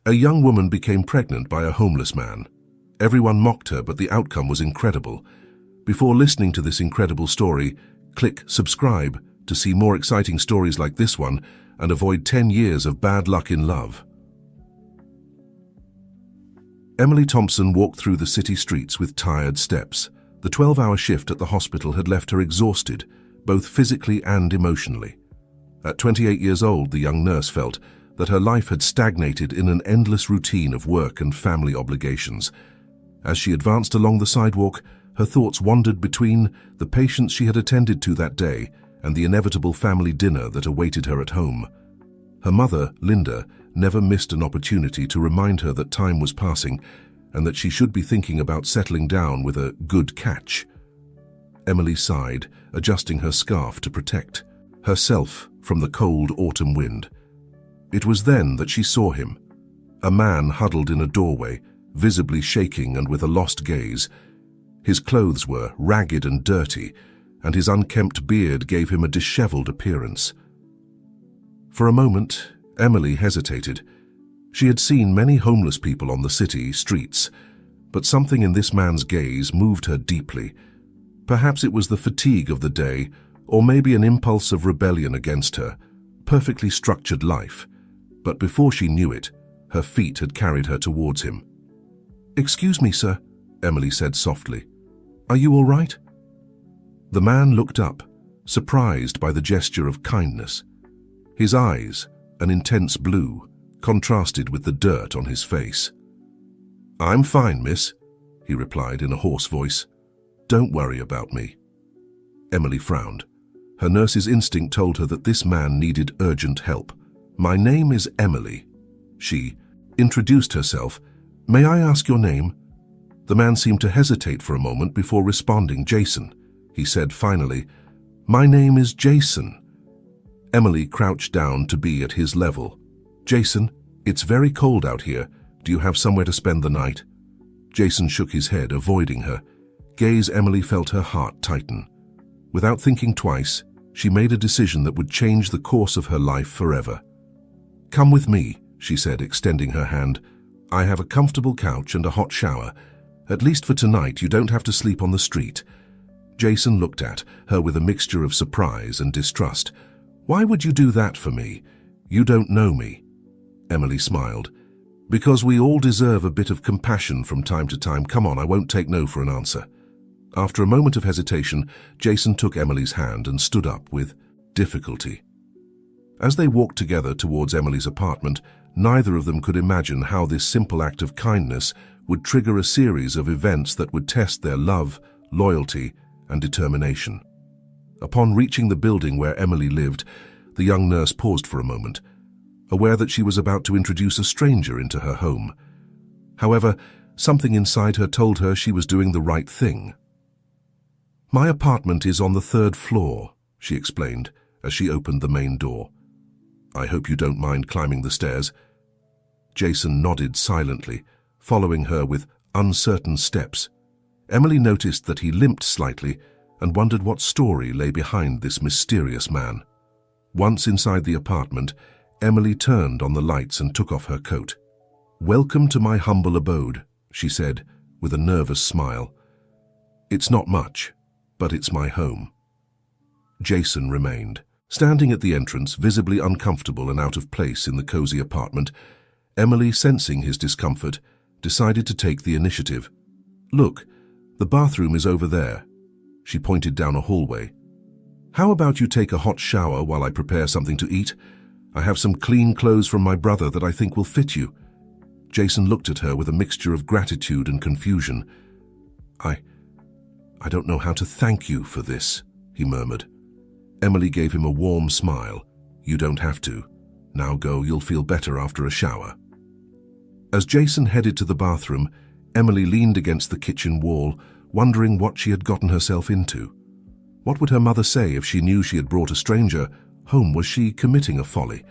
A young woman became pregnant by a homeless man. Everyone mocked her, but the outcome was incredible. Before listening to this incredible story, click subscribe to see more exciting stories like this one and avoid 10 years of bad luck in love. Emily Thompson walked through the city streets with tired steps. The 12-hour shift at the hospital had left her exhausted, both physically and emotionally. At 28 years old, the young nurse felt that her life had stagnated in an endless routine of work and family obligations. As she advanced along the sidewalk, her thoughts wandered between the patients she had attended to that day and the inevitable family dinner that awaited her at home. Her mother, Linda, never missed an opportunity to remind her that time was passing and that she should be thinking about settling down with a good catch. Emily sighed, adjusting her scarf to protect herself from the cold autumn wind. It was then that she saw him, a man huddled in a doorway, visibly shaking and with a lost gaze. His clothes were ragged and dirty, and his unkempt beard gave him a disheveled appearance. For a moment, Emily hesitated. She had seen many homeless people on the city streets, but something in this man's gaze moved her deeply. Perhaps it was the fatigue of the day, or maybe an impulse of rebellion against her perfectly structured life. But before she knew it, her feet had carried her towards him. "Excuse me, sir," Emily said softly. "Are you all right?" The man looked up, surprised by the gesture of kindness. His eyes, an intense blue, contrasted with the dirt on his face. "I'm fine, miss," he replied in a hoarse voice. "Don't worry about me." Emily frowned. Her nurse's instinct told her that this man needed urgent help. "My name is Emily." She introduced herself. "May I ask your name?" The man seemed to hesitate for a moment before responding. "Jason," he said finally. "My name is Jason." Emily crouched down to be at his level. "Jason, it's very cold out here. Do you have somewhere to spend the night?" Jason shook his head, avoiding her. Gaze Emily felt her heart tighten. Without thinking twice, she made a decision that would change the course of her life forever. "Come with me," she said, extending her hand. "I have a comfortable couch and a hot shower. At least for tonight, you don't have to sleep on the street." Jason looked at her with a mixture of surprise and distrust. "Why would you do that for me? You don't know me." Emily smiled. "Because we all deserve a bit of compassion from time to time. Come on, I won't take no for an answer." After a moment of hesitation, Jason took Emily's hand and stood up with difficulty. As they walked together towards Emily's apartment, neither of them could imagine how this simple act of kindness would trigger a series of events that would test their love, loyalty, and determination. Upon reaching the building where Emily lived, the young nurse paused for a moment, aware that she was about to introduce a stranger into her home. However, something inside her told her she was doing the right thing. "My apartment is on the 3rd floor," she explained as she opened the main door. "I hope you don't mind climbing the stairs." Jason nodded silently, following her with uncertain steps. Emily noticed that he limped slightly and wondered what story lay behind this mysterious man. Once inside the apartment, Emily turned on the lights and took off her coat. "Welcome to my humble abode," she said with a nervous smile. "It's not much, but it's my home." Jason remained. Standing at the entrance, visibly uncomfortable and out of place in the cozy apartment, Emily, sensing his discomfort, decided to take the initiative. "Look, the bathroom is over there." She pointed down a hallway. "How about you take a hot shower while I prepare something to eat? I have some clean clothes from my brother that I think will fit you." Jason looked at her with a mixture of gratitude and confusion. I don't know how to thank you for this," he murmured. Emily gave him a warm smile. "You don't have to. Now go, you'll feel better after a shower." As Jason headed to the bathroom, Emily leaned against the kitchen wall, wondering what she had gotten herself into. What would her mother say if she knew she had brought a stranger home? Was she committing a folly?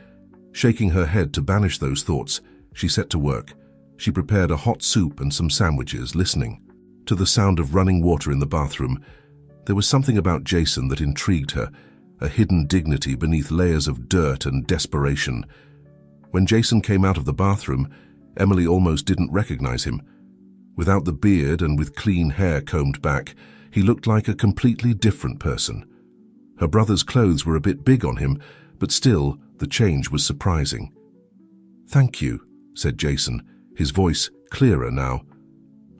Shaking her head to banish those thoughts, she set to work. She prepared a hot soup and some sandwiches, listening to the sound of running water in the bathroom. There was something about Jason that intrigued her, a hidden dignity beneath layers of dirt and desperation. When Jason came out of the bathroom, Emily almost didn't recognize him. Without the beard and with clean hair combed back, he looked like a completely different person. Her brother's clothes were a bit big on him, but still, the change was surprising. "Thank you," said Jason, his voice clearer now.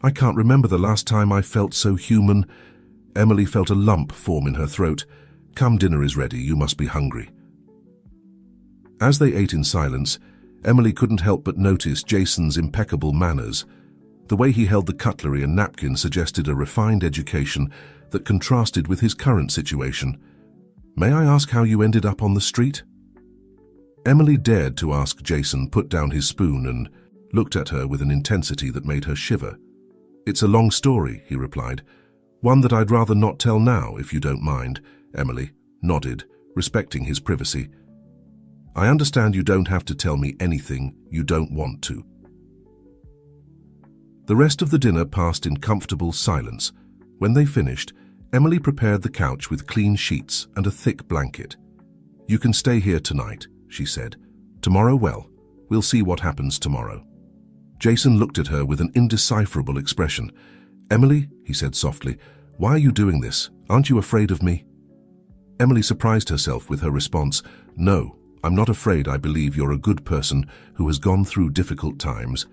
"I can't remember the last time I felt so human." Emily felt a lump form in her throat. "Come, dinner is ready, you must be hungry." As they ate in silence, Emily couldn't help but notice Jason's impeccable manners. The way he held the cutlery and napkin suggested a refined education that contrasted with his current situation. "May I ask how you ended up on the street?" Emily dared to ask. Jason put down his spoon and looked at her with an intensity that made her shiver. "It's a long story," he replied. "One that I'd rather not tell now, if you don't mind." Emily nodded, respecting his privacy. "I understand you don't have to tell me anything you don't want to." The rest of the dinner passed in comfortable silence. When they finished, Emily prepared the couch with clean sheets and a thick blanket. "You can stay here tonight," she said. "Tomorrow, well, we'll see what happens tomorrow." Jason looked at her with an indecipherable expression. "Emily," he said softly, "why are you doing this? Aren't you afraid of me?" Emily surprised herself with her response. "No, I'm not afraid. I believe you're a good person who has gone through difficult times.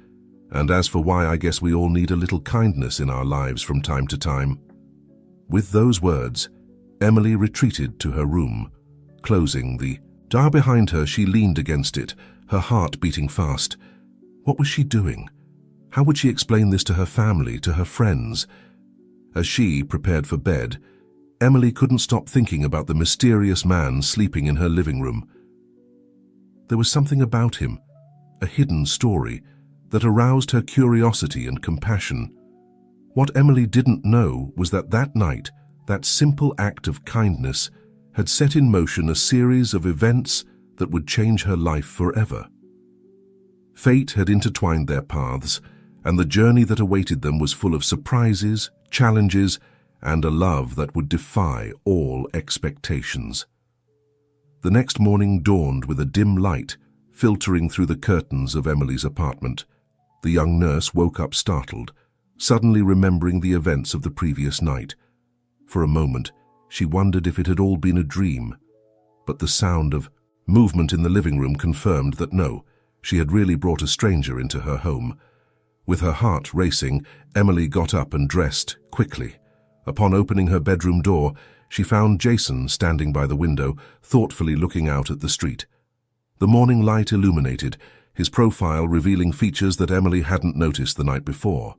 And as for why, I guess we all need a little kindness in our lives from time to time." With those words, Emily retreated to her room. Closing the door behind her, she leaned against it, her heart beating fast. What was she doing? How would she explain this to her family, to her friends? As she prepared for bed, Emily couldn't stop thinking about the mysterious man sleeping in her living room. There was something about him, a hidden story, that aroused her curiosity and compassion. What Emily didn't know was that that night, that simple act of kindness had set in motion a series of events that would change her life forever. Fate had intertwined their paths, and the journey that awaited them was full of surprises, challenges, and a love that would defy all expectations. The next morning dawned with a dim light filtering through the curtains of Emily's apartment. The young nurse woke up startled, suddenly remembering the events of the previous night. For a moment, she wondered if it had all been a dream, but the sound of movement in the living room confirmed that no, she had really brought a stranger into her home. With her heart racing, Emily got up and dressed quickly. Upon opening her bedroom door, she found Jason standing by the window, thoughtfully looking out at the street. The morning light illuminated his profile, revealing features that Emily hadn't noticed the night before.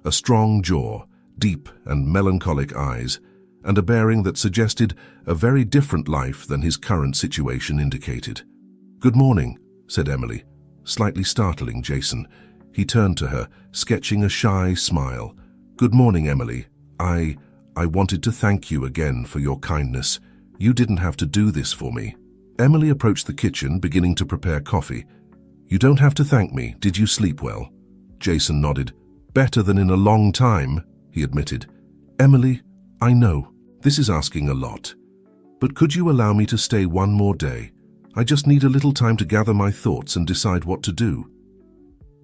A strong jaw, deep and melancholic eyes, and a bearing that suggested a very different life than his current situation indicated. "Good morning," said Emily, slightly startling Jason. He turned to her, sketching a shy smile. "Good morning, Emily. I wanted to thank you again for your kindness. You didn't have to do this for me." Emily approached the kitchen, beginning to prepare coffee. "You don't have to thank me. Did you sleep well?" Jason nodded. "Better than in a long time," he admitted. "Emily, I know, this is asking a lot. But could you allow me to stay one more day? I just need a little time to gather my thoughts and decide what to do."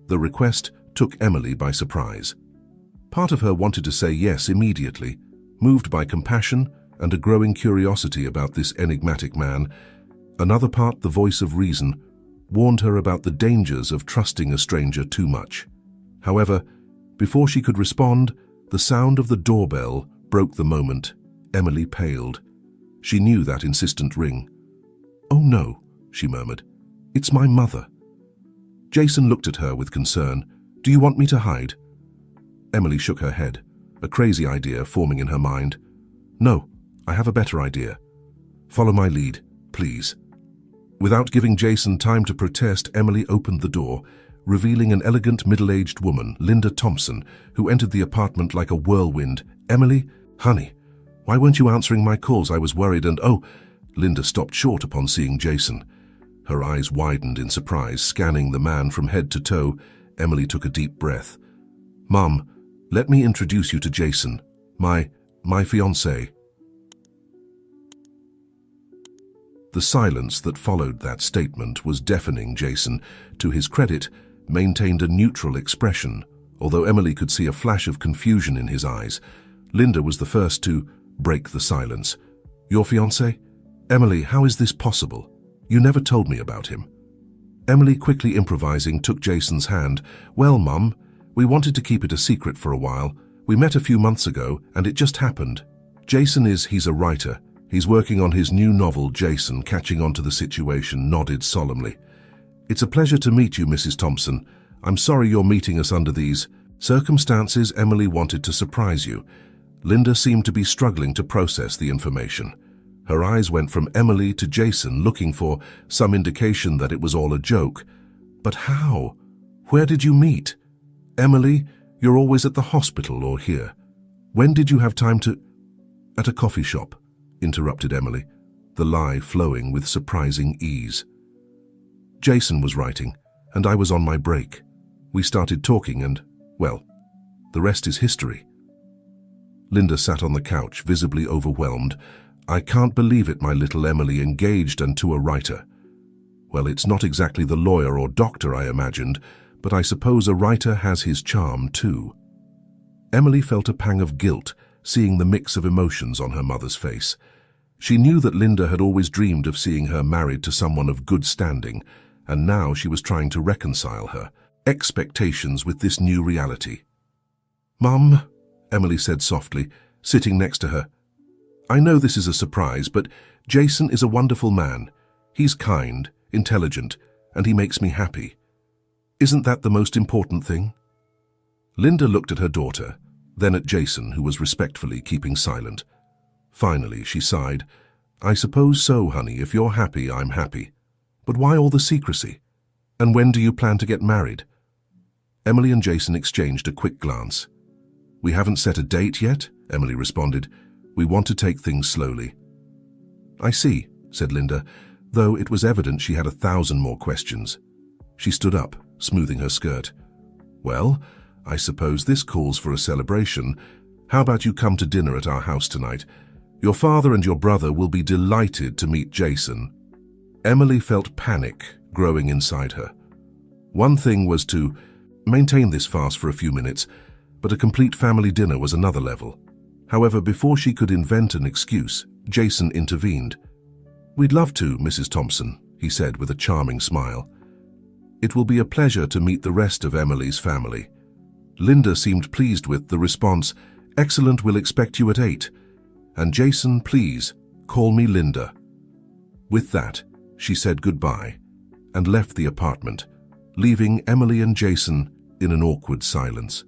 The request took Emily by surprise. Part of her wanted to say yes immediately, moved by compassion and a growing curiosity about this enigmatic man. Another part, the voice of reason, warned her about the dangers of trusting a stranger too much. However, before she could respond, the sound of the doorbell broke the moment. Emily paled. She knew that insistent ring. "Oh no," she murmured. "It's my mother." Jason looked at her with concern. "Do you want me to hide?" Emily shook her head, a crazy idea forming in her mind. "No, I have a better idea. Follow my lead, please." Without giving Jason time to protest, Emily opened the door, revealing an elegant middle-aged woman, Linda Thompson, who entered the apartment like a whirlwind. "Emily, honey, why weren't you answering my calls? I was worried and oh..." Linda stopped short upon seeing Jason. Her eyes widened in surprise, scanning the man from head to toe. Emily took a deep breath. "Mom, let me introduce you to Jason, my fiancé." The silence that followed that statement was deafening. Jason, to his credit, maintained a neutral expression, although Emily could see a flash of confusion in his eyes. Linda was the first to break the silence. "Your fiancé? Emily, how is this possible? You never told me about him." Emily, quickly improvising, took Jason's hand. "Well, Mum, we wanted to keep it a secret for a while. We met a few months ago, and it just happened. He's a writer. He's working on his new novel." Jason, catching on to the situation, nodded solemnly. "It's a pleasure to meet you, Mrs. Thompson. I'm sorry you're meeting us under these circumstances. Emily wanted to surprise you." Linda seemed to be struggling to process the information. Her eyes went from Emily to Jason, looking for some indication that it was all a joke. "But how? Where did you meet?" "Emily, you're always at the hospital or here. When did you have time to—" "At a coffee shop," interrupted Emily, the lie flowing with surprising ease. "Jason was writing, and I was on my break. We started talking and, well, the rest is history." Linda sat on the couch, visibly overwhelmed. "I can't believe it, my little Emily, engaged and to a writer. Well, it's not exactly the lawyer or doctor I imagined, but I suppose a writer has his charm too." Emily felt a pang of guilt, seeing the mix of emotions on her mother's face. She knew that Linda had always dreamed of seeing her married to someone of good standing, and now she was trying to reconcile her expectations with this new reality. "Mum," Emily said softly, sitting next to her, "I know this is a surprise, but Jason is a wonderful man. He's kind, intelligent, and he makes me happy. Isn't that the most important thing?" Linda looked at her daughter, then at Jason, who was respectfully keeping silent. Finally, she sighed. "I suppose so, honey. If you're happy, I'm happy. But why all the secrecy? And when do you plan to get married?" Emily and Jason exchanged a quick glance. "We haven't set a date yet," Emily responded. "We want to take things slowly." "I see," said Linda, though it was evident she had 1,000 more questions. She stood up, smoothing her skirt. "Well, I suppose this calls for a celebration. How about you come to dinner at our house tonight? Your father and your brother will be delighted to meet Jason." Emily felt panic growing inside her. One thing was to maintain this fast for a few minutes, but a complete family dinner was another level. However, before she could invent an excuse, Jason intervened. "We'd love to, Mrs. Thompson," he said with a charming smile. "It will be a pleasure to meet the rest of Emily's family." Linda seemed pleased with the response. "Excellent, we'll expect you at 8. And Jason, please, call me Linda." With that, she said goodbye and left the apartment, leaving Emily and Jason in an awkward silence.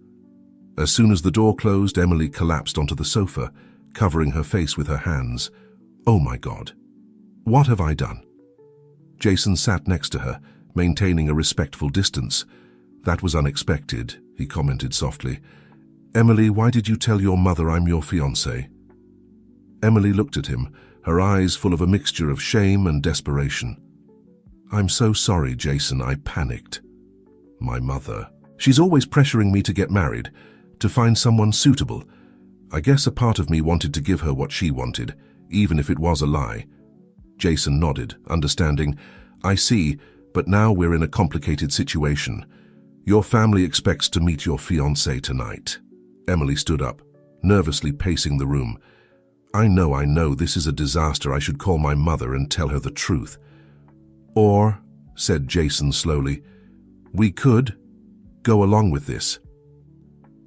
As soon as the door closed, Emily collapsed onto the sofa, covering her face with her hands. "Oh my God, what have I done?" Jason sat next to her, maintaining a respectful distance. "That was unexpected," he commented softly. "Emily, why did you tell your mother I'm your fiancé?" Emily looked at him, her eyes full of a mixture of shame and desperation. "I'm so sorry, Jason, I panicked. My mother. She's always pressuring me to get married, to find someone suitable. I guess a part of me wanted to give her what she wanted, even if it was a lie." Jason nodded, understanding. "I see, but now we're in a complicated situation. Your family expects to meet your fiancé tonight." Emily stood up, nervously pacing the room. I know, this is a disaster. I should call my mother and tell her the truth." "Or," said Jason slowly, "we could go along with this."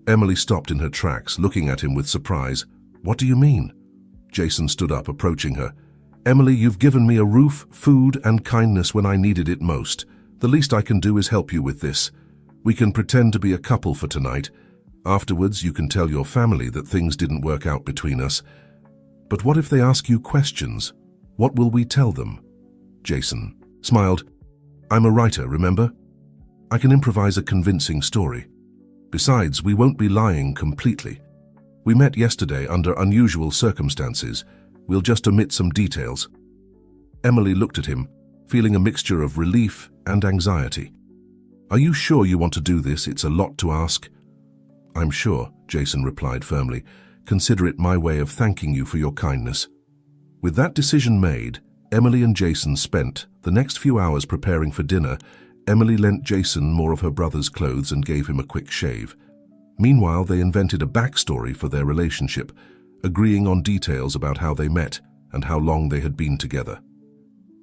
Emily stopped in her tracks, looking at him with surprise. "What do you mean?" Jason stood up, approaching her. "Emily, you've given me a roof, food, and kindness when I needed it most. The least I can do is help you with this. We can pretend to be a couple for tonight. Afterwards, you can tell your family that things didn't work out between us. But what if they ask you questions? What will we tell them?" Jason smiled. "I'm a writer, remember? I can improvise a convincing story. Besides, we won't be lying completely. We met yesterday under unusual circumstances. We'll just omit some details." Emily looked at him, feeling a mixture of relief and anxiety. "Are you sure you want to do this? It's a lot to ask." "I'm sure," Jason replied firmly. "Consider it my way of thanking you for your kindness." With that decision made, Emily and Jason spent the next few hours preparing for dinner, Emily lent Jason more of her brother's clothes and gave him a quick shave. Meanwhile, they invented a backstory for their relationship, agreeing on details about how they met and how long they had been together.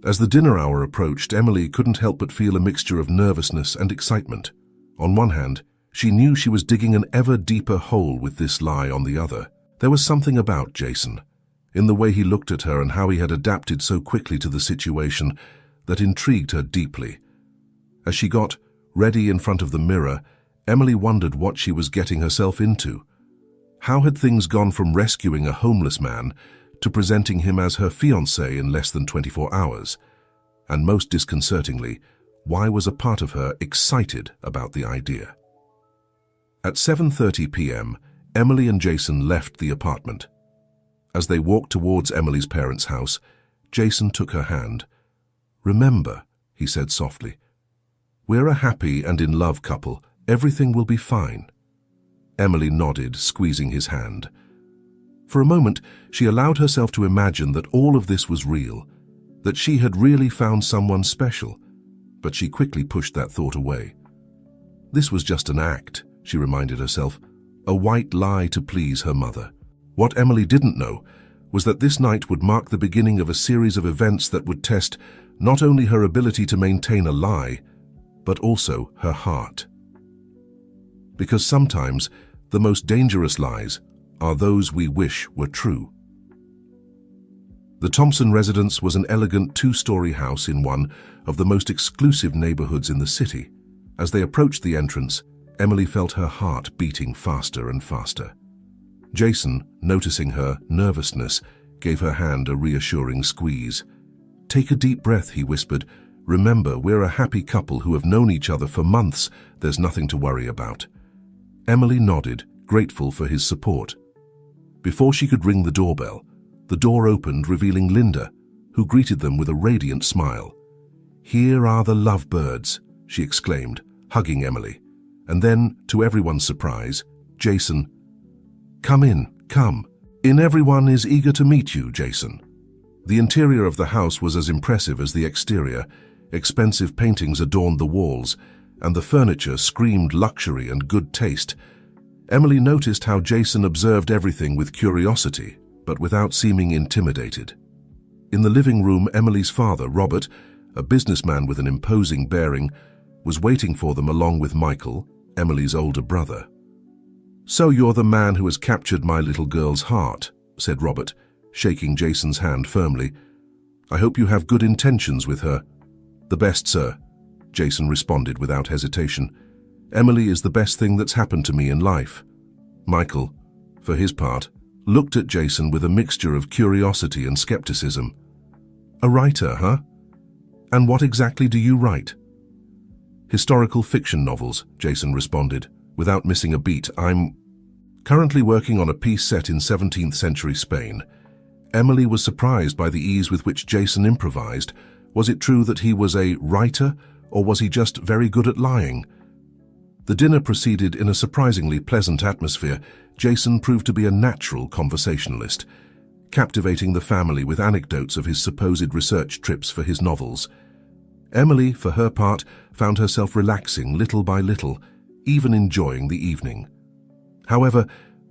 As the dinner hour approached, Emily couldn't help but feel a mixture of nervousness and excitement. On one hand, she knew she was digging an ever deeper hole with this lie on the other. There was something about Jason, in the way he looked at her and how he had adapted so quickly to the situation, that intrigued her deeply. As she got ready in front of the mirror, Emily wondered what she was getting herself into. How had things gone from rescuing a homeless man to presenting him as her fiancé in less than 24 hours? And most disconcertingly, why was a part of her excited about the idea? At 7:30 p.m., Emily and Jason left the apartment. As they walked towards Emily's parents' house, Jason took her hand. "Remember," he said softly, "we're a happy and in love couple. Everything will be fine." Emily nodded, squeezing his hand. For a moment, she allowed herself to imagine that all of this was real, that she had really found someone special, but she quickly pushed that thought away. This was just an act, she reminded herself, a white lie to please her mother. What Emily didn't know was that this night would mark the beginning of a series of events that would test not only her ability to maintain a lie, but also her heart. Because sometimes the most dangerous lies are those we wish were true. The Thompson residence was an elegant two-story house in one of the most exclusive neighborhoods in the city. As they approached the entrance, Emily felt her heart beating faster and faster. Jason, noticing her nervousness, gave her hand a reassuring squeeze. "Take a deep breath," he whispered. "Remember, we're a happy couple who have known each other for months. There's nothing to worry about." Emily nodded, grateful for his support. Before she could ring the doorbell, the door opened, revealing Linda, who greeted them with a radiant smile. "Here are the lovebirds," she exclaimed, hugging Emily. And then, to everyone's surprise, Jason. "Come in, come. Everyone is eager to meet you, Jason." The interior of the house was as impressive as the exterior. Expensive paintings adorned the walls, and the furniture screamed luxury and good taste. Emily noticed how Jason observed everything with curiosity, but without seeming intimidated. In the living room, Emily's father, Robert, a businessman with an imposing bearing, was waiting for them along with Michael, Emily's older brother. "So you're the man who has captured my little girl's heart," said Robert, shaking Jason's hand firmly. "I hope you have good intentions with her." "The best, sir," Jason responded without hesitation. "Emily is the best thing that's happened to me in life." Michael, for his part, looked at Jason with a mixture of curiosity and skepticism. "A writer, huh? And what exactly do you write?" "Historical fiction novels," Jason responded, without missing a beat. "I'm currently working on a piece set in 17th century Spain." Emily was surprised by the ease with which Jason improvised. Was it true that he was a writer, or was he just very good at lying? The dinner proceeded in a surprisingly pleasant atmosphere. Jason proved to be a natural conversationalist, captivating the family with anecdotes of his supposed research trips for his novels. Emily, for her part, found herself relaxing little by little, even enjoying the evening. However,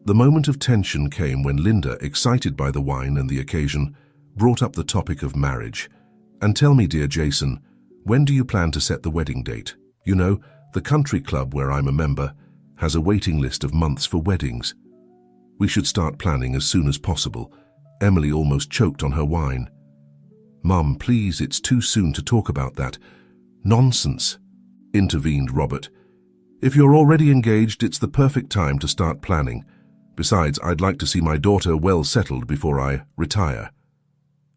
the moment of tension came when Linda, excited by the wine and the occasion, brought up the topic of marriage. "And tell me, dear Jason, when do you plan to set the wedding date? You know, the country club where I'm a member has a waiting list of months for weddings. We should start planning as soon as possible." Emily almost choked on her wine. "Mum, please, it's too soon to talk about that." "Nonsense," intervened Robert. "If you're already engaged, it's the perfect time to start planning. Besides, I'd like to see my daughter well settled before I retire."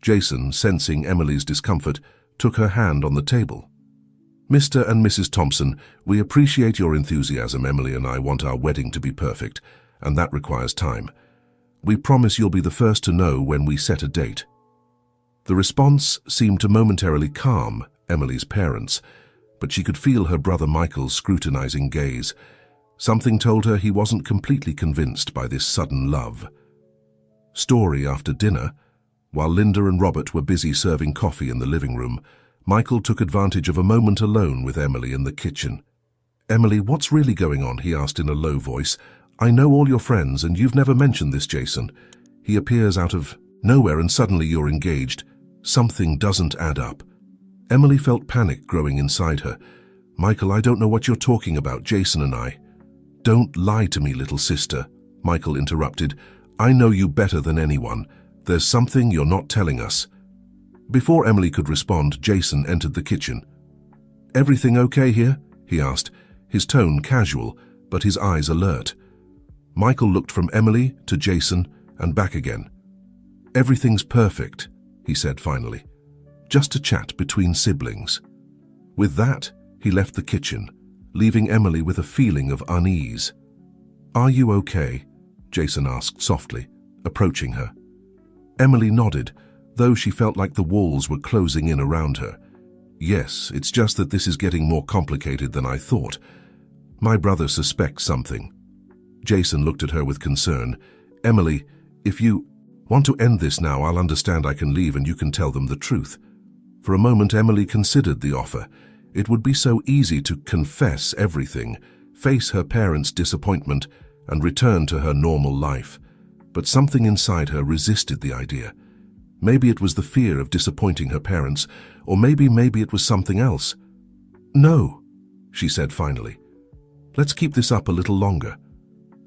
Jason, sensing Emily's discomfort, took her hand on the table. "Mr. and Mrs. Thompson, we appreciate your enthusiasm. Emily and I want our wedding to be perfect, and that requires time. We promise you'll be the first to know when we set a date." The response seemed to momentarily calm Emily's parents, but she could feel her brother Michael's scrutinizing gaze. Something told her he wasn't completely convinced by this sudden love. Story after dinner, while Linda and Robert were busy serving coffee in the living room, Michael took advantage of a moment alone with Emily in the kitchen. "Emily, what's really going on?" he asked in a low voice. "I know all your friends, and you've never mentioned this, Jason. He appears out of nowhere and suddenly you're engaged. Something doesn't add up." Emily felt panic growing inside her. "Michael, I don't know what you're talking about, Jason and I." "Don't lie to me, little sister," Michael interrupted. "I know you better than anyone. There's something you're not telling us." Before Emily could respond, Jason entered the kitchen. "Everything okay here?" he asked, his tone casual, but his eyes alert. Michael looked from Emily to Jason and back again. "Everything's perfect," he said finally. "Just a chat between siblings." With that, he left the kitchen, leaving Emily with a feeling of unease. "Are you okay?" Jason asked softly, approaching her. Emily nodded, though she felt like the walls were closing in around her. "Yes, it's just that this is getting more complicated than I thought. My brother suspects something." Jason looked at her with concern. "Emily, if you want to end this now, I'll understand. I can leave and you can tell them the truth." For a moment, Emily considered the offer. It would be so easy to confess everything, face her parents' disappointment, and return to her normal life. But something inside her resisted the idea. Maybe it was the fear of disappointing her parents, or maybe it was something else. "No," she said finally. "Let's keep this up a little longer.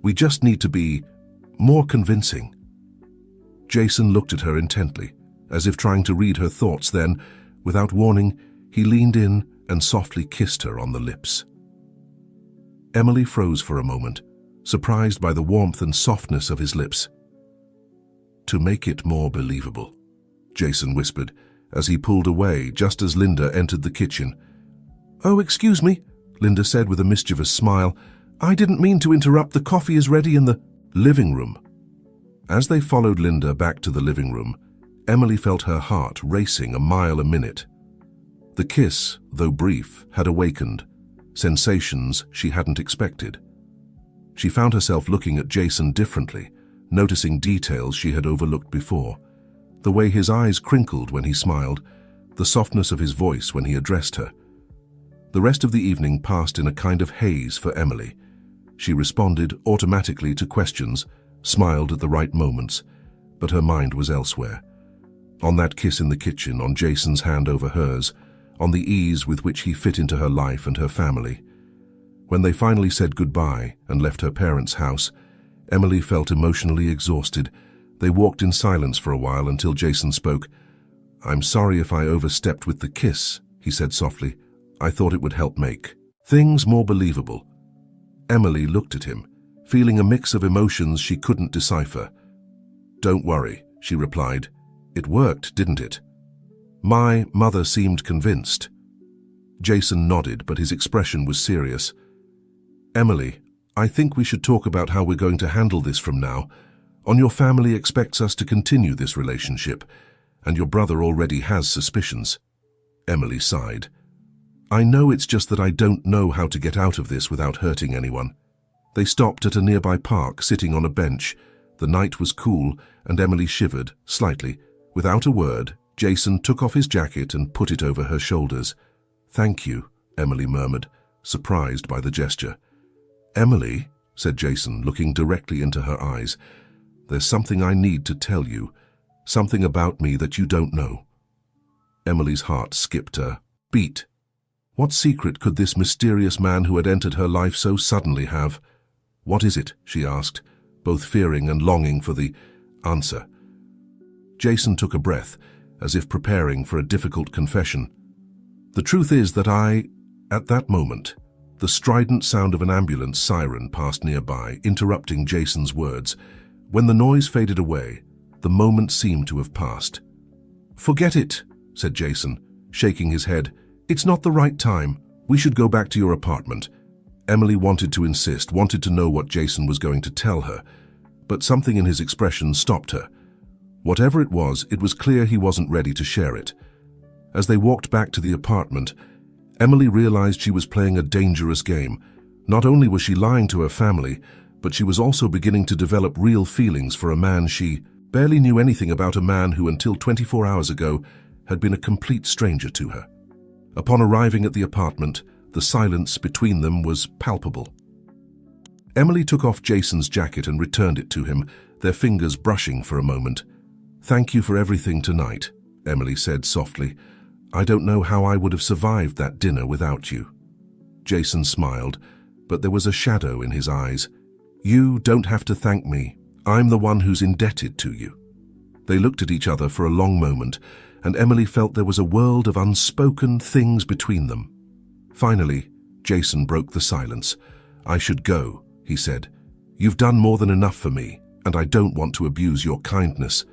We just need to be more convincing." Jason looked at her intently, as if trying to read her thoughts. Then, without warning, he leaned in and softly kissed her on the lips. Emily froze for a moment, surprised by the warmth and softness of his lips. "To make it more believable," Jason whispered, as he pulled away just as Linda entered the kitchen. "Oh, excuse me," Linda said with a mischievous smile. "I didn't mean to interrupt. The coffee is ready in the living room." As they followed Linda back to the living room, Emily felt her heart racing a mile a minute. The kiss, though brief, had awakened sensations she hadn't expected. She found herself looking at Jason differently, noticing details she had overlooked before. The way his eyes crinkled when he smiled, the softness of his voice when he addressed her. The rest of the evening passed in a kind of haze for Emily. She responded automatically to questions, smiled at the right moments, but her mind was elsewhere. On that kiss in the kitchen, on Jason's hand over hers, on the ease with which he fit into her life and her family. When they finally said goodbye and left her parents' house, Emily felt emotionally exhausted. They walked in silence for a while until Jason spoke. "I'm sorry if I overstepped with the kiss," he said softly. "I thought it would help make things more believable." Emily looked at him, feeling a mix of emotions she couldn't decipher. "Don't worry," she replied. "It worked, didn't it?" "My mother seemed convinced." Jason nodded, but his expression was serious. "Emily, I think we should talk about how we're going to handle this from now on. Your family expects us to continue this relationship, and your brother already has suspicions." Emily sighed. "I know, it's just that I don't know how to get out of this without hurting anyone." They stopped at a nearby park, sitting on a bench. The night was cool, and Emily shivered slightly. Without a word, Jason took off his jacket and put it over her shoulders. "Thank you," Emily murmured, surprised by the gesture. "Emily," said Jason, looking directly into her eyes, "there's something I need to tell you, something about me that you don't know." Emily's heart skipped a beat. What secret could this mysterious man who had entered her life so suddenly have? "What is it?" she asked, both fearing and longing for the answer. Jason took a breath, as if preparing for a difficult confession. "The truth is that at that moment, the strident sound of an ambulance siren passed nearby, interrupting Jason's words. When the noise faded away, the moment seemed to have passed. "Forget it," said Jason, shaking his head. "It's not the right time. We should go back to your apartment." Emily wanted to insist, wanted to know what Jason was going to tell her, but something in his expression stopped her. Whatever it was clear he wasn't ready to share it. As they walked back to the apartment, Emily realized she was playing a dangerous game. Not only was she lying to her family, but she was also beginning to develop real feelings for a man she barely knew anything about, a man who until 24 hours ago had been a complete stranger to her. Upon arriving at the apartment, the silence between them was palpable. Emily took off Jason's jacket and returned it to him, their fingers brushing for a moment. "Thank you for everything tonight," Emily said softly. "I don't know how I would have survived that dinner without you." Jason smiled, but there was a shadow in his eyes. "You don't have to thank me. I'm the one who's indebted to you." They looked at each other for a long moment, and Emily felt there was a world of unspoken things between them. Finally, Jason broke the silence. "I should go," he said. "You've done more than enough for me, and I don't want to abuse your kindness."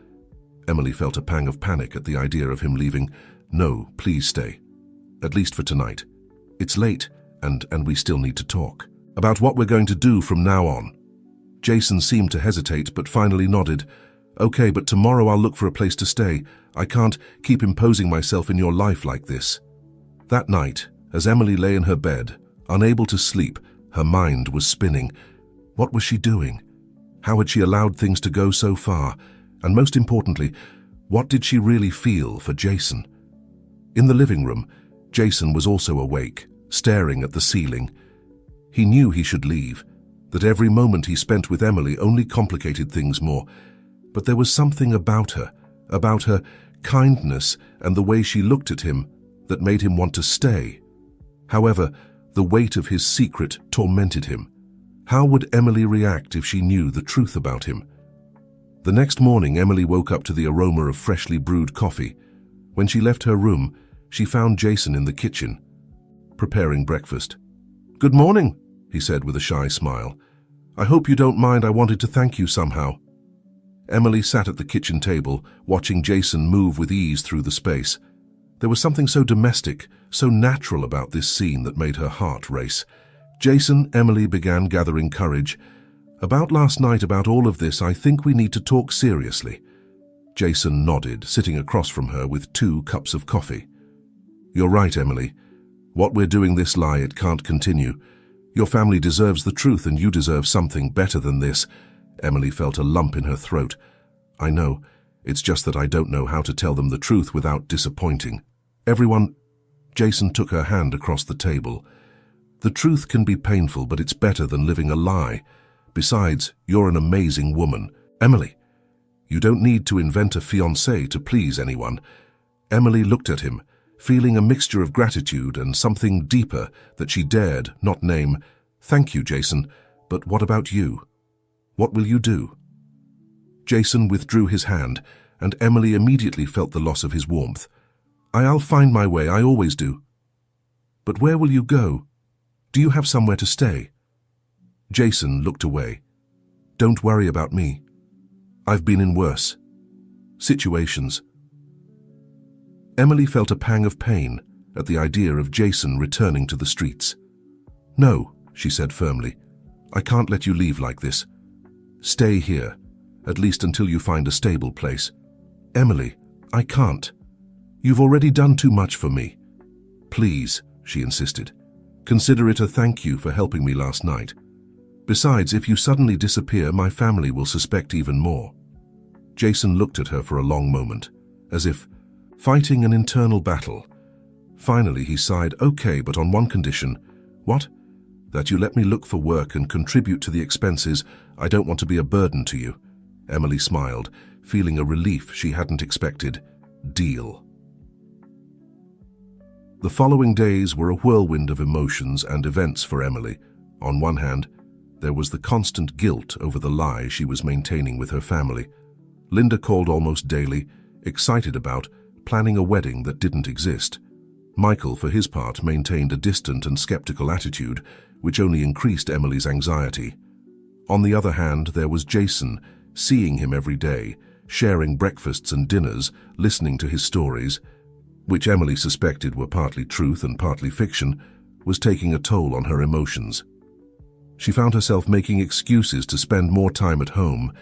Emily felt a pang of panic at the idea of him leaving. "No, please stay. At least for tonight. It's late, and we still need to talk. About what we're going to do from now on." Jason seemed to hesitate, but finally nodded. "Okay, but tomorrow I'll look for a place to stay. I can't keep imposing myself in your life like this." That night, as Emily lay in her bed, unable to sleep, her mind was spinning. What was she doing? How had she allowed things to go so far? And most importantly, what did she really feel for Jason? In the living room, Jason was also awake, staring at the ceiling. He knew he should leave, that every moment he spent with Emily only complicated things more. But there was something about her kindness and the way she looked at him, that made him want to stay. However, the weight of his secret tormented him. How would Emily react if she knew the truth about him? The next morning, Emily woke up to the aroma of freshly brewed coffee. When she left her room, she found Jason in the kitchen, preparing breakfast. "Good morning," he said with a shy smile. "I hope you don't mind. I wanted to thank you somehow." Emily sat at the kitchen table, watching Jason move with ease through the space. There was something so domestic, so natural about this scene that made her heart race. "Jason," Emily began, gathering courage. "About last night, about all of this, I think we need to talk seriously." Jason nodded, sitting across from her with 2 cups of coffee. "You're right, Emily. What we're doing this lie, it can't continue. Your family deserves the truth, and you deserve something better than this." Emily felt a lump in her throat. "I know. It's just that I don't know how to tell them the truth without disappointing everyone." Jason took her hand across the table. "The truth can be painful, but it's better than living a lie. Besides, you're an amazing woman. Emily, you don't need to invent a fiancé to please anyone." Emily looked at him, feeling a mixture of gratitude and something deeper that she dared not name. "Thank you, Jason, but what about you? What will you do?" Jason withdrew his hand, and Emily immediately felt the loss of his warmth. "I'll find my way, I always do." "But where will you go? Do you have somewhere to stay?" Jason looked away. "Don't worry about me. I've been in worse situations." Emily felt a pang of pain at the idea of Jason returning to the streets. "No," she said firmly. "I can't let you leave like this. Stay here, at least until you find a stable place." "Emily, I can't. You've already done too much for me." "Please," she insisted. "Consider it a thank you for helping me last night. Besides, if you suddenly disappear, my family will suspect even more." Jason looked at her for a long moment, as if fighting an internal battle. Finally, he sighed. "Okay, but on one condition." "What?" "That you let me look for work and contribute to the expenses. I don't want to be a burden to you." Emily smiled, feeling a relief she hadn't expected. Deal. The following days were a whirlwind of emotions and events for Emily. On one hand, there was the constant guilt over the lie she was maintaining with her family. Linda called almost daily, excited about planning a wedding that didn't exist. Michael, for his part, maintained a distant and skeptical attitude, which only increased Emily's anxiety. On the other hand, there was Jason, seeing him every day, sharing breakfasts and dinners, listening to his stories, which Emily suspected were partly truth and partly fiction, was taking a toll on her emotions. She found herself making excuses to spend more time at home,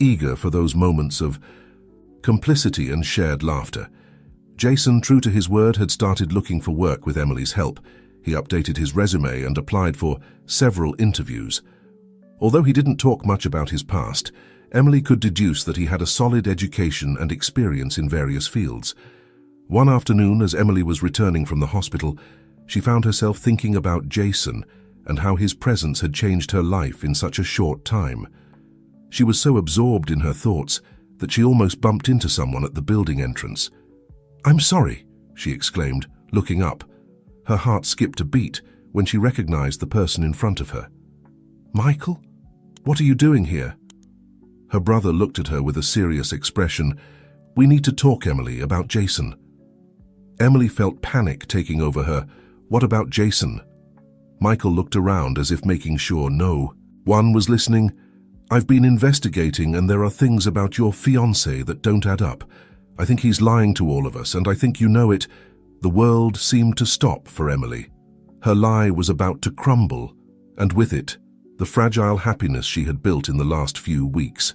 eager for those moments of complicity and shared laughter. Jason, true to his word, had started looking for work with Emily's help. He updated his resume and applied for several interviews. Although he didn't talk much about his past, Emily could deduce that he had a solid education and experience in various fields. One afternoon, as Emily was returning from the hospital, she found herself thinking about Jason and how his presence had changed her life in such a short time. She was so absorbed in her thoughts that she almost bumped into someone at the building entrance. "I'm sorry," she exclaimed, looking up. Her heart skipped a beat when she recognized the person in front of her. "Michael? What are you doing here?" Her brother looked at her with a serious expression. "We need to talk, Emily, about Jason." Emily felt panic taking over her. "What about Jason?" Michael looked around as if making sure no one was listening. "I've been investigating, and there are things about your fiancé that don't add up. I think he's lying to all of us, and I think you know it." The world seemed to stop for Emily. Her lie was about to crumble, and with it, the fragile happiness she had built in the last few weeks.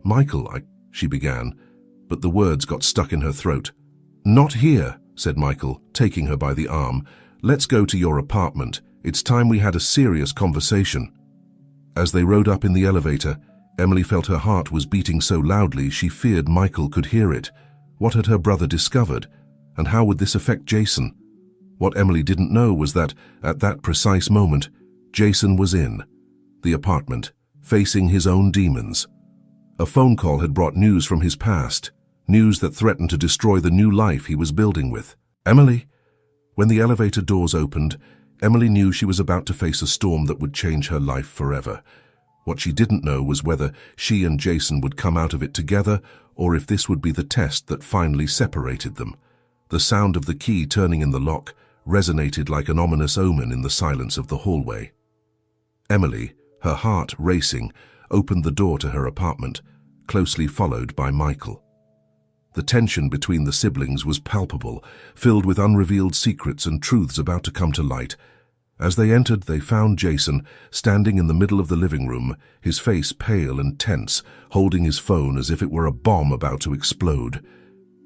"Michael, she began, but the words got stuck in her throat. "Not here," said Michael, taking her by the arm. "Let's go to your apartment. It's time we had a serious conversation." As they rode up in the elevator, Emily felt her heart was beating so loudly she feared Michael could hear it. What had her brother discovered, and how would this affect Jason? What Emily didn't know was that, at that precise moment, Jason was in the apartment, facing his own demons. A phone call had brought news from his past, news that threatened to destroy the new life he was building with. "Emily!" When the elevator doors opened, Emily knew she was about to face a storm that would change her life forever. What she didn't know was whether she and Jason would come out of it together, or if this would be the test that finally separated them. The sound of the key turning in the lock resonated like an ominous omen in the silence of the hallway. Emily, her heart racing, opened the door to her apartment, closely followed by Michael. The tension between the siblings was palpable, filled with unrevealed secrets and truths about to come to light. As they entered, they found Jason standing in the middle of the living room, his face pale and tense, holding his phone as if it were a bomb about to explode.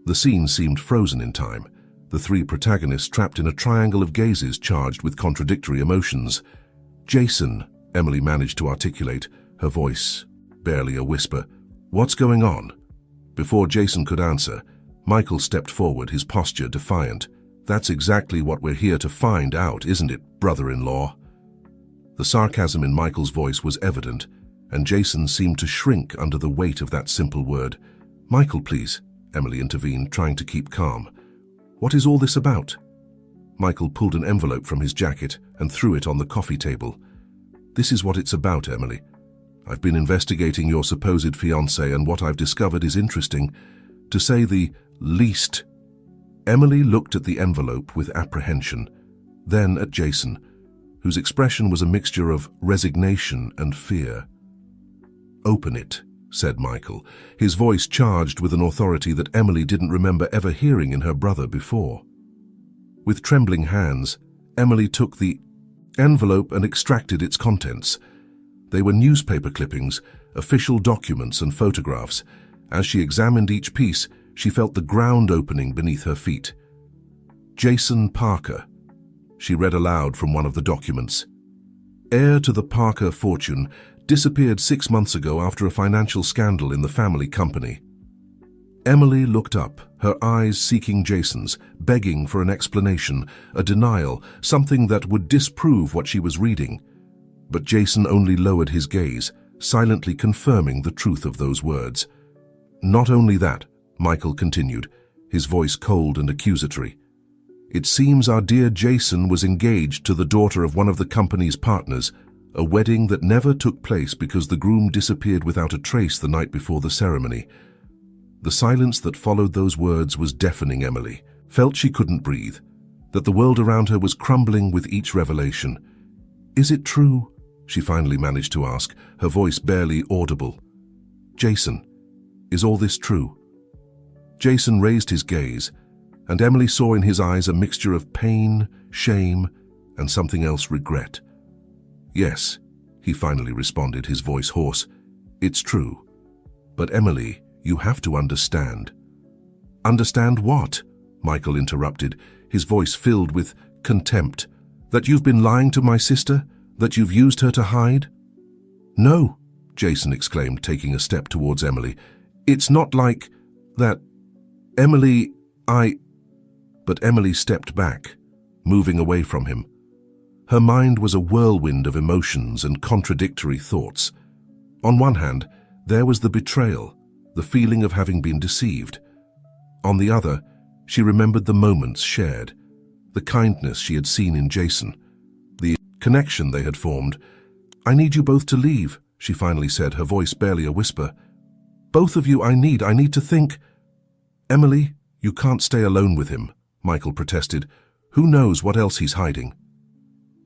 The scene seemed frozen in time, the three protagonists trapped in a triangle of gazes charged with contradictory emotions. "Jason," Emily managed to articulate, her voice barely a whisper. "What's going on?" Before Jason could answer, Michael stepped forward, his posture defiant. "That's exactly what we're here to find out, isn't it, brother-in-law?" The sarcasm in Michael's voice was evident, and Jason seemed to shrink under the weight of that simple word. "Michael, please," Emily intervened, trying to keep calm. "What is all this about?" Michael pulled an envelope from his jacket and threw it on the coffee table. "This is what it's about, Emily. I've been investigating your supposed fiancé, and what I've discovered is interesting, to say the least." Emily looked at the envelope with apprehension, then at Jason, whose expression was a mixture of resignation and fear. "Open it," said Michael, his voice charged with an authority that Emily didn't remember ever hearing in her brother before. With trembling hands, Emily took the envelope and extracted its contents. They were newspaper clippings, official documents, and photographs. As she examined each piece, she felt the ground opening beneath her feet. "Jason Parker," she read aloud from one of the documents. "Heir to the Parker fortune, disappeared 6 months ago after a financial scandal in the family company." Emily looked up, her eyes seeking Jason's, begging for an explanation, a denial, something that would disprove what she was reading. But Jason only lowered his gaze, silently confirming the truth of those words. "Not only that," Michael continued, his voice cold and accusatory. "It seems our dear Jason was engaged to the daughter of one of the company's partners, a wedding that never took place because the groom disappeared without a trace the night before the ceremony." The silence that followed those words was deafening. Emily felt she couldn't breathe, that the world around her was crumbling with each revelation. "Is it true?" she finally managed to ask, her voice barely audible. "Jason, is all this true?" Jason raised his gaze, and Emily saw in his eyes a mixture of pain, shame, and something else, regret. "Yes," he finally responded, his voice hoarse. "It's true. But Emily, you have to understand." "Understand what?" Michael interrupted, his voice filled with contempt. "That you've been lying to my sister? That you've used her to hide?" "No," Jason exclaimed, taking a step towards Emily. "It's not like that. Emily, But Emily stepped back, moving away from him. Her mind was a whirlwind of emotions and contradictory thoughts. On one hand, there was the betrayal, the feeling of having been deceived. On the other, she remembered the moments shared, the kindness she had seen in Jason, the connection they had formed. "I need you both to leave," she finally said, her voice barely a whisper. "Both of you, I need to think." "Emily, you can't stay alone with him," Michael protested. "Who knows what else he's hiding?"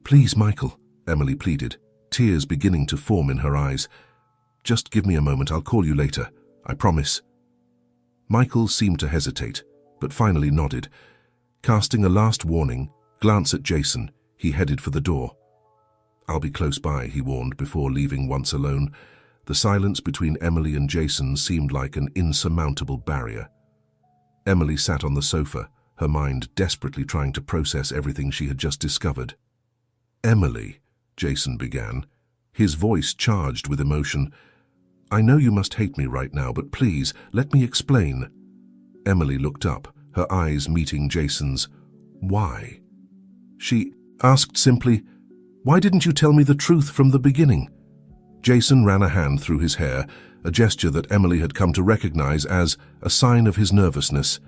"Please, Michael," Emily pleaded, tears beginning to form in her eyes. "Just give me a moment, I'll call you later. I promise." Michael seemed to hesitate, but finally nodded. Casting a last warning glance at Jason, he headed for the door. "I'll be close by," he warned before leaving once alone. The silence between Emily and Jason seemed like an insurmountable barrier. Emily sat on the sofa, her mind desperately trying to process everything she had just discovered. "Emily," Jason began, his voice charged with emotion, "I know you must hate me right now, but please, let me explain." Emily looked up, her eyes meeting Jason's. "Why?" She asked simply, "Why didn't you tell me the truth from the beginning?" Jason ran a hand through his hair, a gesture that Emily had come to recognize as a sign of his nervousness.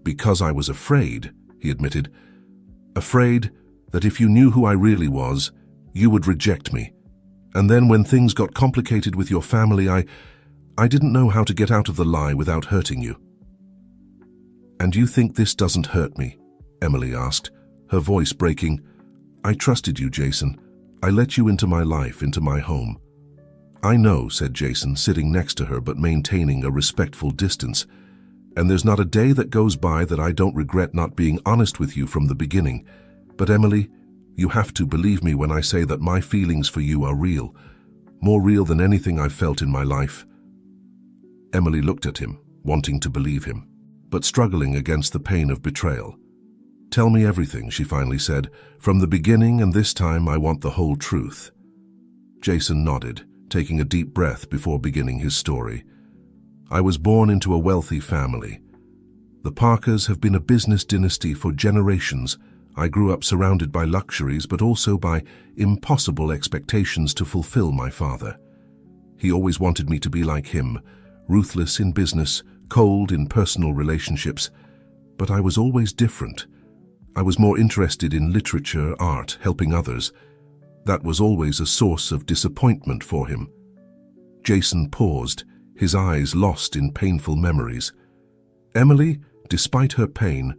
"Because I was afraid," he admitted. "Afraid that if you knew who I really was, you would reject me. And then when things got complicated with your family, I didn't know how to get out of the lie without hurting you." "And you think this doesn't hurt me?" Emily asked, her voice breaking. "I trusted you, Jason. I let you into my life, into my home." "I know," said Jason, sitting next to her but maintaining a respectful distance. "And there's not a day that goes by that I don't regret not being honest with you from the beginning. But Emily, you have to believe me when I say that my feelings for you are real, more real than anything I've felt in my life." Emily looked at him, wanting to believe him, but struggling against the pain of betrayal. "Tell me everything," she finally said, "from the beginning, and this time I want the whole truth." Jason nodded, taking a deep breath before beginning his story. "I was born into a wealthy family. The Parkers have been a business dynasty for generations. I grew up surrounded by luxuries, but also by impossible expectations to fulfill my father. He always wanted me to be like him, ruthless in business, cold in personal relationships. But I was always different. I was more interested in literature, art, helping others. That was always a source of disappointment for him." Jason paused, his eyes lost in painful memories. Emily, despite her pain,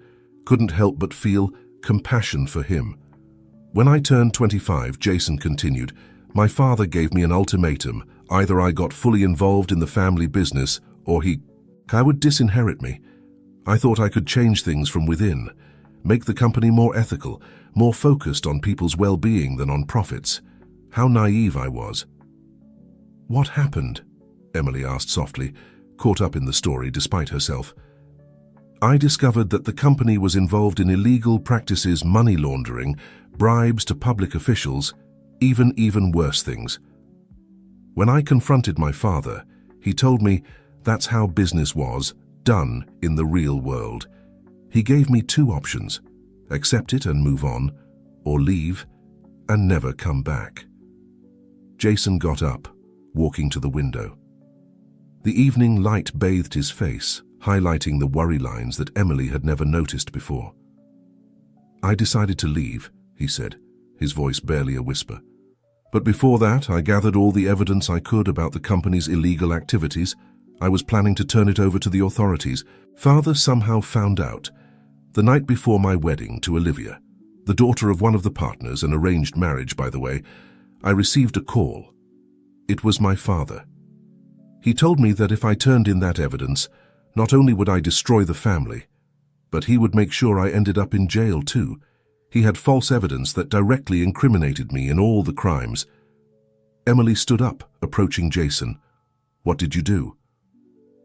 couldn't help but feel compassion for him. "When I turned 25, Jason continued, my father gave me an ultimatum. Either I got fully involved in the family business or he would disinherit me. I thought I could change things from within, make the company more ethical, more focused on people's well-being than on profits. How naive I was." "What happened?" Emily asked softly, caught up in the story despite herself. "I discovered that the company was involved in illegal practices, money laundering, bribes to public officials, even worse things. When I confronted my father, he told me that's how business was done in the real world. He gave me two options: accept it and move on, or leave and never come back." Jason got up, walking to the window. The evening light bathed his face, highlighting the worry lines that Emily had never noticed before. "I decided to leave," he said, his voice barely a whisper. "But before that, I gathered all the evidence I could about the company's illegal activities. I was planning to turn it over to the authorities. Father somehow found out. The night before my wedding to Olivia, the daughter of one of the partners, an arranged marriage, by the way, I received a call. It was my father. He told me that if I turned in that evidence, not only would I destroy the family, but he would make sure I ended up in jail too. He had false evidence that directly incriminated me in all the crimes." Emily stood up, approaching Jason. "What did you do?"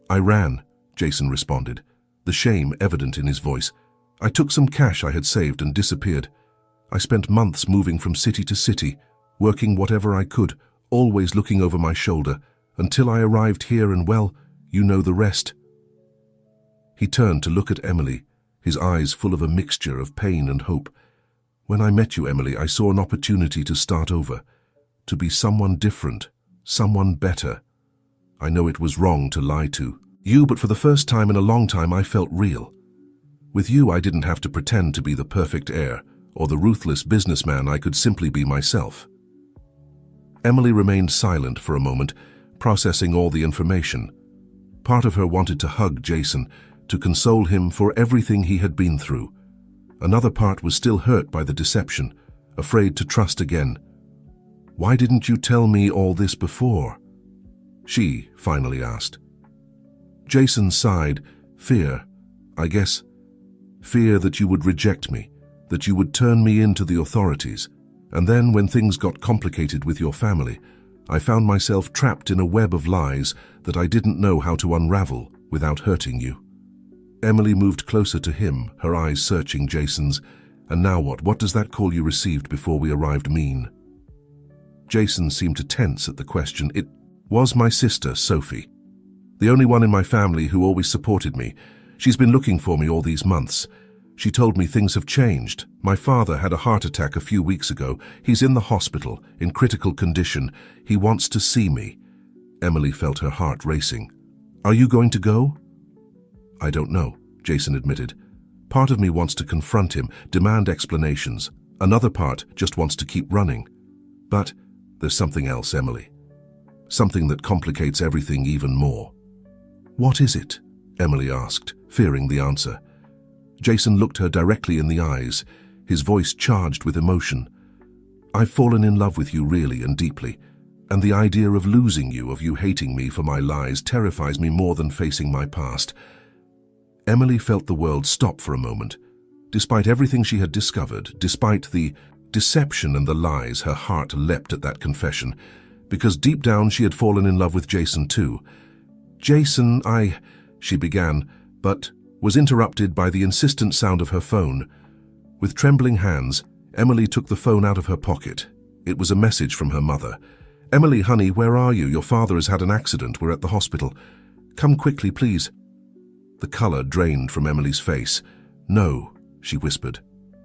"I ran," Jason responded, the shame evident in his voice. "I took some cash I had saved and disappeared. I spent months moving from city to city, working whatever I could, always looking over my shoulder, until I arrived here and, well, you know the rest." He turned to look at Emily, his eyes full of a mixture of pain and hope. "When I met you, Emily, I saw an opportunity to start over, to be someone different, someone better. I know it was wrong to lie to you, but for the first time in a long time I felt real. With you, I didn't have to pretend to be the perfect heir or the ruthless businessman. I could simply be myself." Emily remained silent for a moment, processing all the information. Part of her wanted to hug Jason, to console him for everything he had been through. Another part was still hurt by the deception, afraid to trust again. "Why didn't you tell me all this before?" she finally asked. Jason sighed. "Fear, I guess. Fear that you would reject me, that you would turn me in to the authorities. And then when things got complicated with your family, I found myself trapped in a web of lies that I didn't know how to unravel without hurting you." Emily moved closer to him, her eyes searching Jason's. "And now what? What does that call you received before we arrived mean?" Jason seemed to tense at the question. "It was my sister, Sophie. The only one in my family who always supported me. She's been looking for me all these months. She told me things have changed. My father had a heart attack a few weeks ago. He's in the hospital, in critical condition. He wants to see me." Emily felt her heart racing. "Are you going to go?" "I don't know," Jason admitted. "Part of me wants to confront him, demand explanations. Another part just wants to keep running. But there's something else, Emily. Something that complicates everything even more." "What is it?" Emily asked, fearing the answer. Jason looked her directly in the eyes, his voice charged with emotion. "I've fallen in love with you really and deeply, and the idea of losing you, of you hating me for my lies, terrifies me more than facing my past." Emily felt the world stop for a moment. Despite everything she had discovered, despite the deception and the lies, her heart leapt at that confession, because deep down she had fallen in love with Jason too. "Jason, she began, but was interrupted by the insistent sound of her phone. With trembling hands, Emily took the phone out of her pocket. It was a message from her mother. "Emily, honey, where are you? Your father has had an accident. We're at the hospital. Come quickly, please." The color drained from Emily's face. "No," she whispered.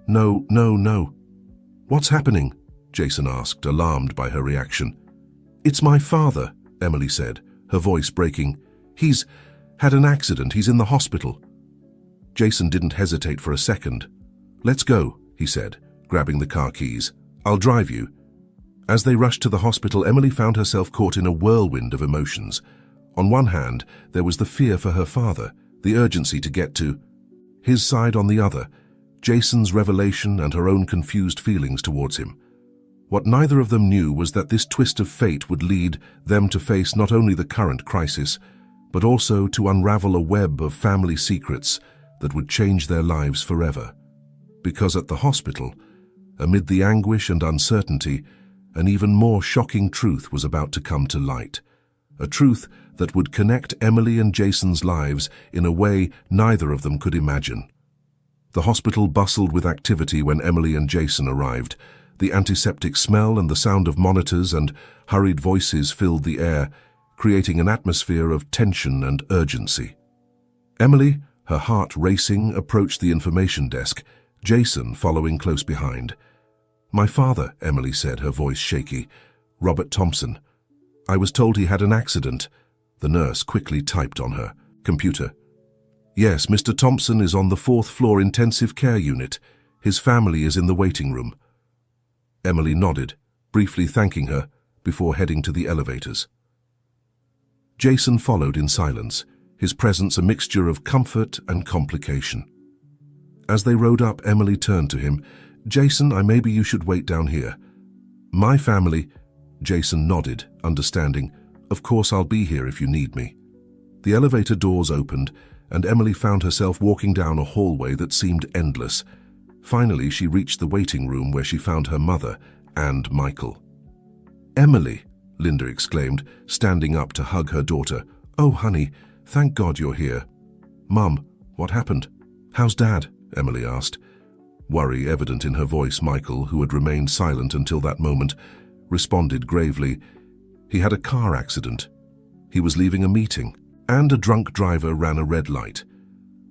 "No, no, no." "What's happening?" Jason asked, alarmed by her reaction. "It's my father," Emily said, her voice breaking. "He's had an accident. He's in the hospital." Jason didn't hesitate for a second. "Let's go," he said, grabbing the car keys. "I'll drive you." As they rushed to the hospital, Emily found herself caught in a whirlwind of emotions. On one hand, there was the fear for her father, the urgency to get to his side. On the other, Jason's revelation and her own confused feelings towards him. What neither of them knew was that this twist of fate would lead them to face not only the current crisis, but also to unravel a web of family secrets that would change their lives forever. Because at the hospital, amid the anguish and uncertainty, an even more shocking truth was about to come to light. A truth that would connect Emily and Jason's lives in a way neither of them could imagine. The hospital bustled with activity when Emily and Jason arrived. The antiseptic smell and the sound of monitors and hurried voices filled the air, creating an atmosphere of tension and urgency. Emily, her heart racing, approached the information desk, Jason following close behind. "My father," Emily said, her voice shaky. "Robert Thompson. I was told he had an accident." The nurse quickly typed on her computer. "Yes, Mr. Thompson is on the 4th floor intensive care unit. His family is in the waiting room." Emily nodded, briefly thanking her, before heading to the elevators. Jason followed in silence, his presence a mixture of comfort and complication. As they rode up, Emily turned to him. "Jason, maybe you should wait down here." "My family—" Jason nodded, understanding. "Of course I'll be here if you need me." The elevator doors opened, and Emily found herself walking down a hallway that seemed endless. Finally, she reached the waiting room where she found her mother and Michael. "Emily," Linda exclaimed, standing up to hug her daughter. "Oh, honey, thank God you're here." "Mum, what happened? How's Dad?" Emily asked. Worry evident in her voice, Michael, who had remained silent until that moment, responded gravely. "He had a car accident. He was leaving a meeting, and a drunk driver ran a red light.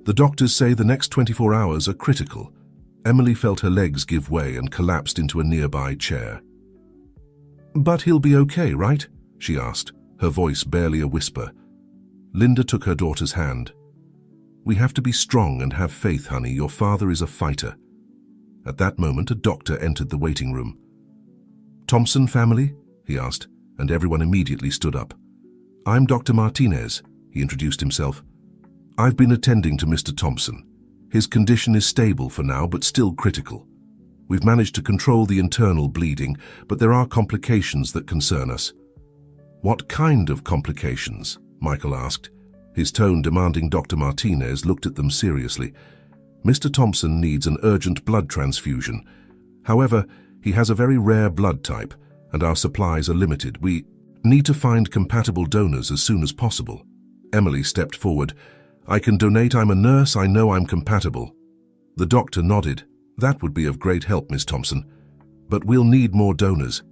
The doctors say the next 24 hours are critical. Emily felt her legs give way and collapsed into a nearby chair. "But he'll be okay, right?" she asked, her voice barely a whisper. Linda took her daughter's hand. "We have to be strong and have faith, honey. Your father is a fighter." At that moment, a doctor entered the waiting room. "Thompson family?" he asked, and everyone immediately stood up. "I'm Dr. Martinez," he introduced himself. "I've been attending to Mr. Thompson. His condition is stable for now, but still critical. We've managed to control the internal bleeding, but there are complications that concern us." "What kind of complications?" Michael asked. His tone demanding. Dr. Martinez looked at them seriously. "Mr. Thompson needs an urgent blood transfusion. However, he has a very rare blood type, and our supplies are limited. We need to find compatible donors as soon as possible." Emily stepped forward. "I can donate. I'm a nurse. I know I'm compatible." The doctor nodded. "That would be of great help, Miss Thompson. But we'll need more donors.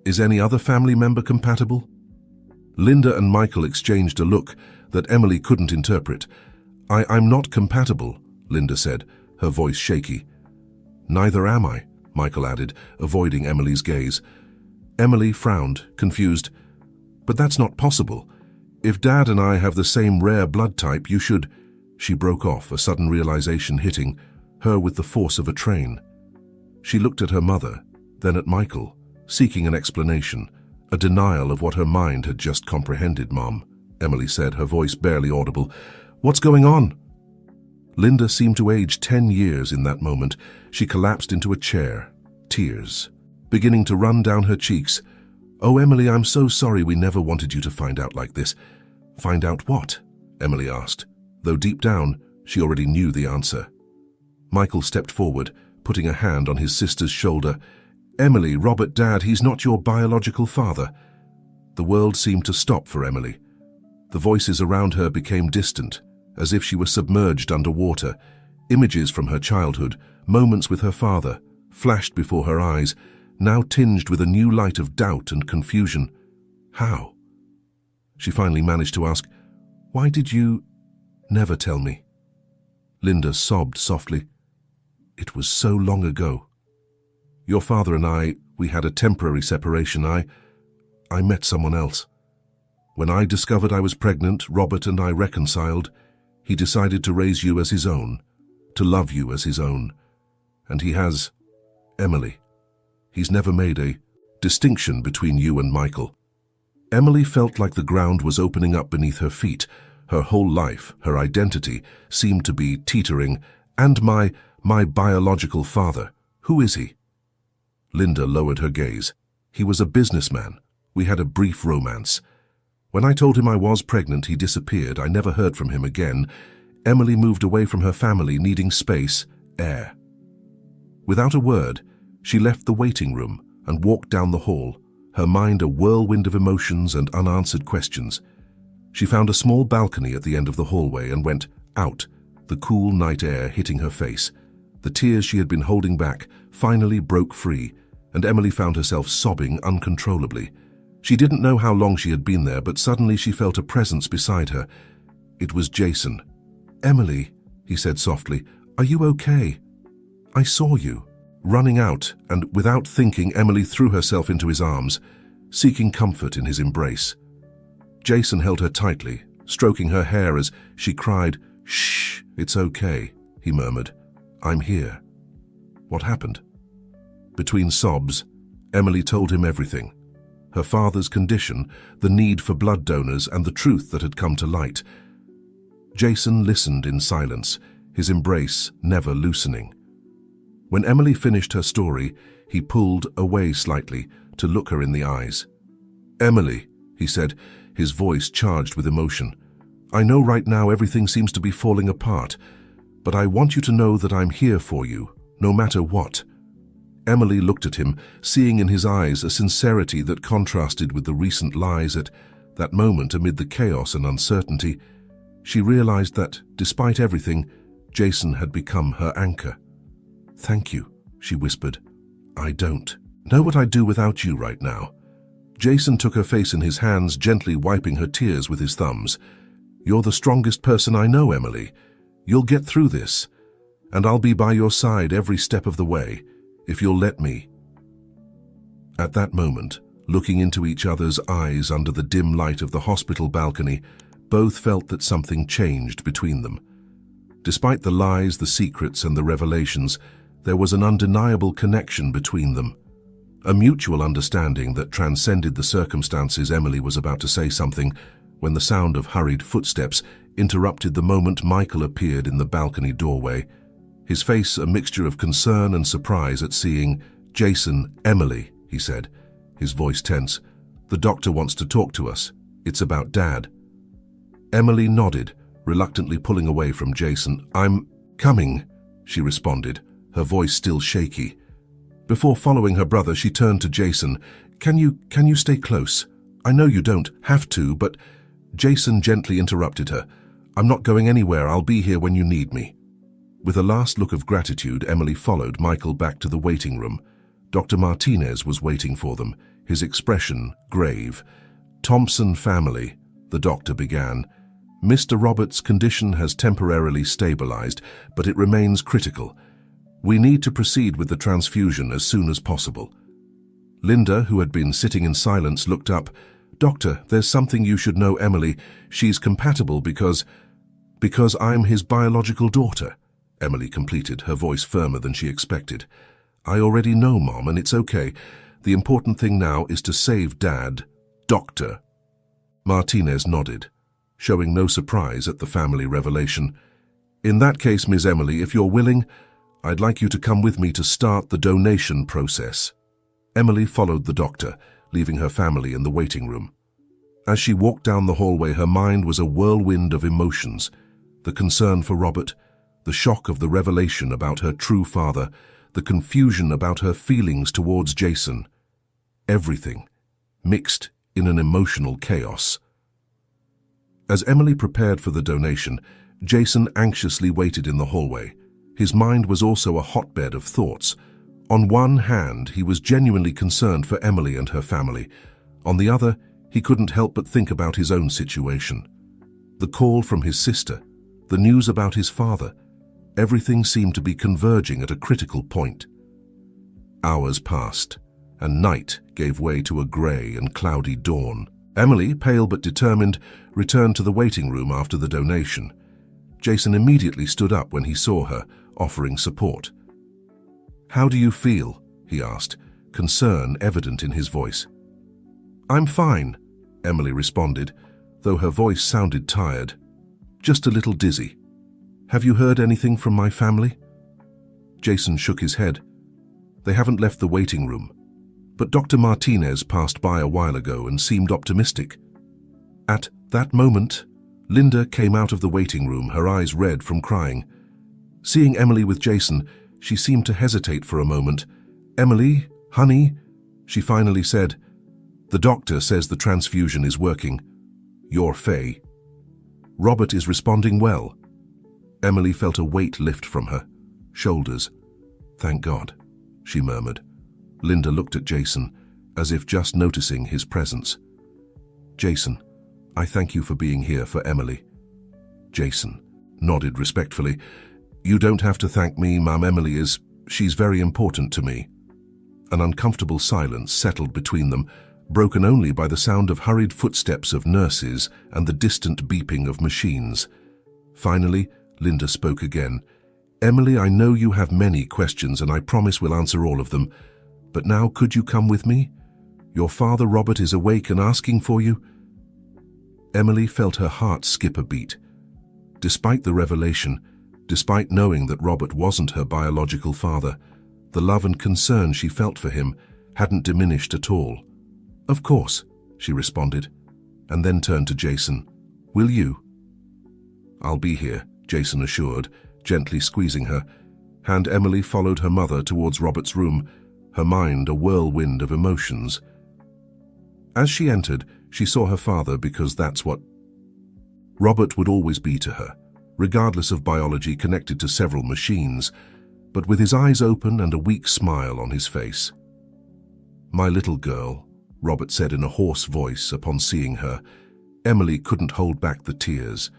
Is any other family member compatible?" Linda and Michael exchanged a look that Emily couldn't interpret. I'm not compatible," Linda said, her voice shaky. "Neither am I," Michael added, avoiding Emily's gaze. Emily frowned, confused. "But that's not possible. If Dad and I have the same rare blood type, you should—" She broke off, a sudden realization hitting her with the force of a train. She looked at her mother, then at Michael, seeking an explanation, a denial of what her mind had just comprehended. "Mom," Emily said, her voice barely audible. "What's going on?" Linda seemed to age 10 years in that moment. She collapsed into a chair, tears beginning to run down her cheeks. "Oh, Emily, I'm so sorry. We never wanted you to find out like this." "Find out what?" Emily asked, though deep down she already knew the answer. Michael stepped forward, putting a hand on his sister's shoulder. "Emily, Robert, Dad, he's not your biological father." The world seemed to stop for Emily. The voices around her became distant, as if she were submerged underwater. Images from her childhood, moments with her father, flashed before her eyes, now tinged with a new light of doubt and confusion. "How?" She finally managed to ask, "Why did you never tell me?" Linda sobbed softly. "It was so long ago. Your father and we had a temporary separation. I met someone else. When I discovered I was pregnant, Robert and I reconciled. He decided to raise you as his own, to love you as his own. And he has Emily. He's never made a distinction between you and Michael." Emily felt like the ground was opening up beneath her feet. Her whole life, her identity, seemed to be teetering. "And my biological father, who is he?" Linda lowered her gaze. "He was a businessman. We had a brief romance. When I told him I was pregnant, he disappeared. I never heard from him again. Emily moved away from her family, needing space, air." Without a word, she left the waiting room and walked down the hall, her mind a whirlwind of emotions and unanswered questions. She found a small balcony at the end of the hallway and went out, the cool night air hitting her face. The tears she had been holding back finally broke free, and Emily found herself sobbing uncontrollably. She didn't know how long she had been there, but suddenly she felt a presence beside her. It was Jason. "Emily," he said softly, "are you okay? I saw you." Running out, and without thinking, Emily threw herself into his arms, seeking comfort in his embrace. Jason held her tightly, stroking her hair as she cried. "Shh, it's okay," he murmured. "I'm here." What happened? Between sobs, Emily told him everything. Her father's condition, the need for blood donors, and the truth that had come to light. Jason listened in silence, his embrace never loosening. When Emily finished her story, he pulled away slightly to look her in the eyes. "Emily," he said, his voice charged with emotion, "I know right now everything seems to be falling apart, but I want you to know that I'm here for you, no matter what." Emily looked at him, seeing in his eyes a sincerity that contrasted with the recent lies. At that moment, amid the chaos and uncertainty, she realized that, despite everything, Jason had become her anchor. "Thank you," she whispered. "I don't know what I'd do without you right now." Jason took her face in his hands, gently wiping her tears with his thumbs. "You're the strongest person I know, Emily. You'll get through this, and I'll be by your side every step of the way, if you'll let me." At that moment, looking into each other's eyes under the dim light of the hospital balcony, both felt that something changed between them. Despite the lies, the secrets, and the revelations, there was an undeniable connection between them. A mutual understanding that transcended the circumstances. Emily was about to say something when the sound of hurried footsteps interrupted the moment Michael appeared in the balcony doorway, his face a mixture of concern and surprise at seeing Jason. "Emily," he said, his voice tense, "the doctor wants to talk to us. It's about Dad." Emily nodded, reluctantly pulling away from Jason. "I'm coming," she responded, her voice still shaky. Before following her brother, she turned to Jason. Can you stay close? I know you don't have to, but..." Jason gently interrupted her. "I'm not going anywhere. I'll be here when you need me." With a last look of gratitude, Emily followed Michael back to the waiting room. Dr. Martinez was waiting for them, his expression grave. "Thompson family," the doctor began. "Mr. Roberts' condition has temporarily stabilized, but it remains critical. We need to proceed with the transfusion as soon as possible." Linda, who had been sitting in silence, looked up. "Doctor, there's something you should know, Emily. She's compatible because I'm his biological daughter," Emily completed, her voice firmer than she expected. "I already know, Mom, and it's okay. The important thing now is to save Dad, Doctor." Martinez nodded, showing no surprise at the family revelation. "In that case, Ms. Emily, if you're willing, I'd like you to come with me to start the donation process." Emily followed the doctor, leaving her family in the waiting room. As she walked down the hallway, her mind was a whirlwind of emotions. The concern for Robert, the shock of the revelation about her true father, the confusion about her feelings towards Jason. Everything mixed in an emotional chaos. As Emily prepared for the donation, Jason anxiously waited in the hallway. His mind was also a hotbed of thoughts. On one hand, he was genuinely concerned for Emily and her family. On the other, he couldn't help but think about his own situation. The call from his sister, the news about his father, everything seemed to be converging at a critical point. Hours passed, and night gave way to a grey and cloudy dawn. Emily, pale but determined, returned to the waiting room after the donation. Jason immediately stood up when he saw her, offering support. "How do you feel?" he asked, concern evident in his voice. "I'm fine," Emily responded, though her voice sounded tired. "Just a little dizzy. Have you heard anything from my family?" Jason shook his head. "They haven't left the waiting room, but Dr. Martinez passed by a while ago and seemed optimistic." At that moment, Linda came out of the waiting room, her eyes red from crying. Seeing Emily with Jason, she seemed to hesitate for a moment. "Emily, honey," she finally said, "the doctor says the transfusion is working. You're Faye. Robert is responding well." Emily felt a weight lift from her shoulders. "Thank God," she murmured. Linda looked at Jason, as if just noticing his presence. "Jason, I thank you for being here for Emily." Jason nodded respectfully. "You don't have to thank me, Mum. She's very important to me." An uncomfortable silence settled between them, broken only by the sound of hurried footsteps of nurses and the distant beeping of machines. Finally, Linda spoke again. "Emily, I know you have many questions, and I promise we'll answer all of them. But now could you come with me? Your father, Robert, is awake and asking for you." Emily felt her heart skip a beat. Despite the revelation, despite knowing that Robert wasn't her biological father, the love and concern she felt for him hadn't diminished at all. "Of course," she responded, and then turned to Jason. "Will you?" "I'll be here," Jason assured, gently squeezing her. Emily followed her mother towards Robert's room, her mind a whirlwind of emotions. As she entered, she saw her father, because that's what Robert would always be to her, regardless of biology, connected to several machines, but with his eyes open and a weak smile on his face. "My little girl," Robert said in a hoarse voice upon seeing her. Emily couldn't hold back the tears.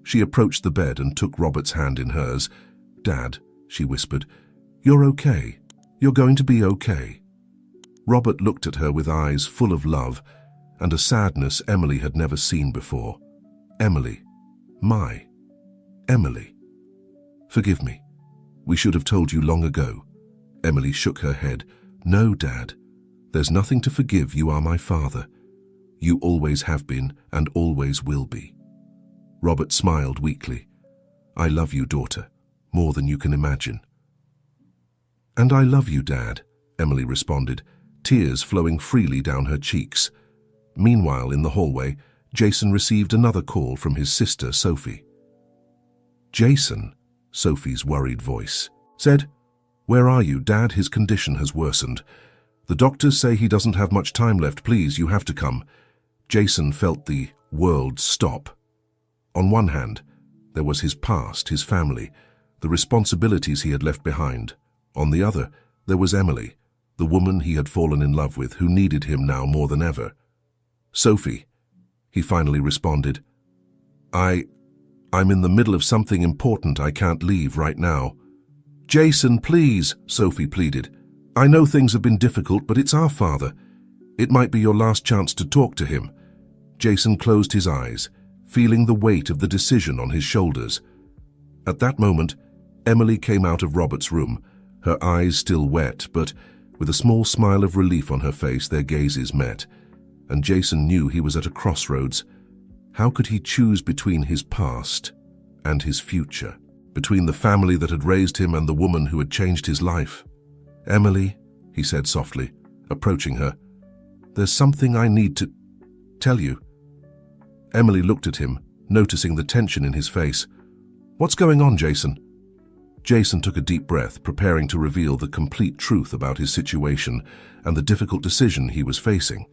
She approached the bed and took Robert's hand in hers. "Dad," she whispered, "you're okay. You're going to be okay." Robert looked at her with eyes full of love and a sadness Emily had never seen before. "Emily. My Emily. Forgive me. We should have told you long ago." Emily shook her head. "No, Dad. There's nothing to forgive. You are my father. You always have been and always will be." Robert smiled weakly. "I love you, daughter, more than you can imagine." "And I love you, Dad," Emily responded, tears flowing freely down her cheeks. Meanwhile, in the hallway, Jason received another call from his sister, Sophie. "Jason," Sophie's worried voice said, "where are you? Dad, his condition has worsened. The doctors say he doesn't have much time left. Please, you have to come." Jason felt the world stop. On one hand, there was his past, his family, the responsibilities he had left behind. On the other, there was Emily, the woman he had fallen in love with, who needed him now more than ever. "Sophie," he finally responded, I'm in the middle of something important. I can't leave right now." "Jason, please," Sophie pleaded. "I know things have been difficult, but it's our father. It might be your last chance to talk to him." Jason closed his eyes, feeling the weight of the decision on his shoulders. At that moment, Emily came out of Robert's room, her eyes still wet, but with a small smile of relief on her face. Their gazes met, and Jason knew he was at a crossroads. How could he choose between his past and his future, between the family that had raised him and the woman who had changed his life? "Emily," he said softly, approaching her, "there's something I need to tell you." Emily looked at him, noticing the tension in his face. "What's going on, Jason?" Jason took a deep breath, preparing to reveal the complete truth about his situation and the difficult decision he was facing.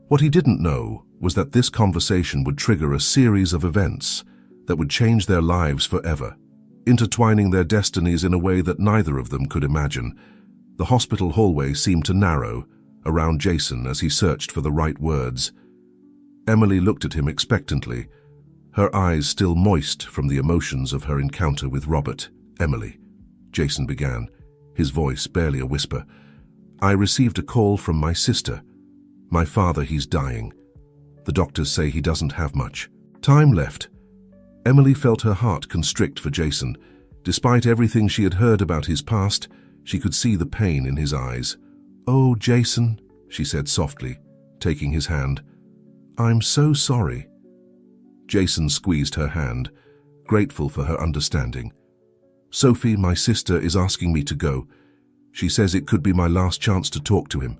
What he didn't know was that this conversation would trigger a series of events that would change their lives forever, intertwining their destinies in a way that neither of them could imagine. The hospital hallway seemed to narrow around Jason as he searched for the right words. Emily looked at him expectantly, her eyes still moist from the emotions of her encounter with Robert. "Emily," Jason began, his voice barely a whisper, "I received a call from my sister. My father, he's dying. The doctors say he doesn't have much time left." Emily felt her heart constrict for Jason. Despite everything she had heard about his past, she could see the pain in his eyes. "Oh, Jason," she said softly, taking his hand, "I'm so sorry." Jason squeezed her hand, grateful for her understanding. "Sophie, my sister, is asking me to go. She says it could be my last chance to talk to him."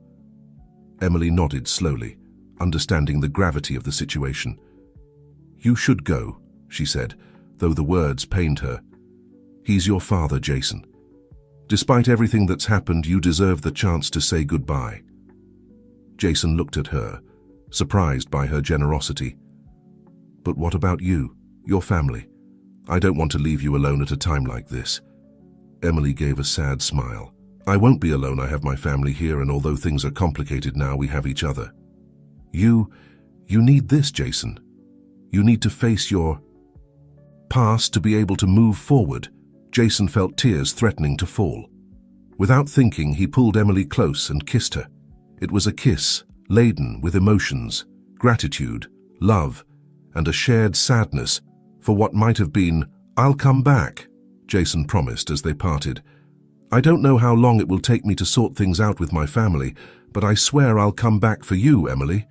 Emily nodded slowly, understanding the gravity of the situation. "You should go," she said, though the words pained her. "He's your father, Jason. Despite everything that's happened, you deserve the chance to say goodbye." Jason looked at her, surprised by her generosity. "But what about you, your family? I don't want to leave you alone at a time like this." Emily gave a sad smile. "I won't be alone. I have my family here, and although things are complicated now, we have each other. You need this, Jason. You need to face your past to be able to move forward." Jason felt tears threatening to fall. Without thinking, he pulled Emily close and kissed her. It was a kiss laden with emotions, gratitude, love, and a shared sadness for what might have been. "I'll come back," Jason promised as they parted. "I don't know how long it will take me to sort things out with my family, but I swear I'll come back for you, Emily."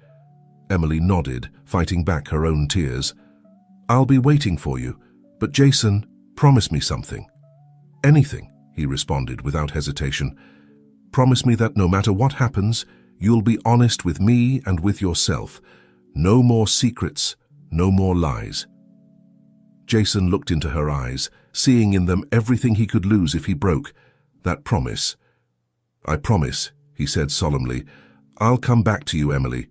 Emily nodded, fighting back her own tears. "I'll be waiting for you, but Jason, promise me something." "Anything," he responded without hesitation. "Promise me that no matter what happens, you'll be honest with me and with yourself. No more secrets, no more lies." Jason looked into her eyes, seeing in them everything he could lose if he broke that promise. "I promise," he said solemnly, "I'll come back to you, Emily,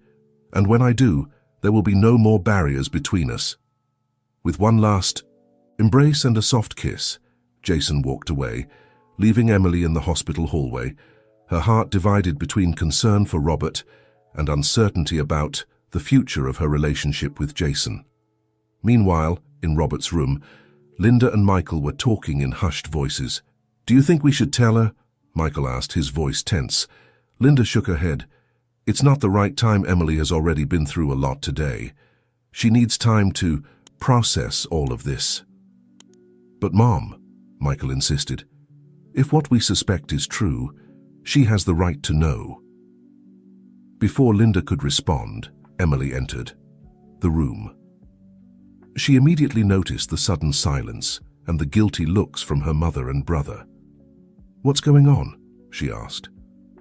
and when I do, there will be no more barriers between us." With one last embrace and a soft kiss, Jason walked away, leaving Emily in the hospital hallway, her heart divided between concern for Robert and uncertainty about the future of her relationship with Jason. Meanwhile, in Robert's room. Linda and Michael were talking in hushed voices. "Do you think we should tell her?" Michael asked, his voice tense. Linda shook her head. "It's not the right time. Emily has already been through a lot today. She needs time to process all of this." "But Mom," Michael insisted, "if what we suspect is true, she has the right to know." Before Linda could respond, Emily entered the room. She immediately noticed the sudden silence and the guilty looks from her mother and brother. "What's going on?" she asked,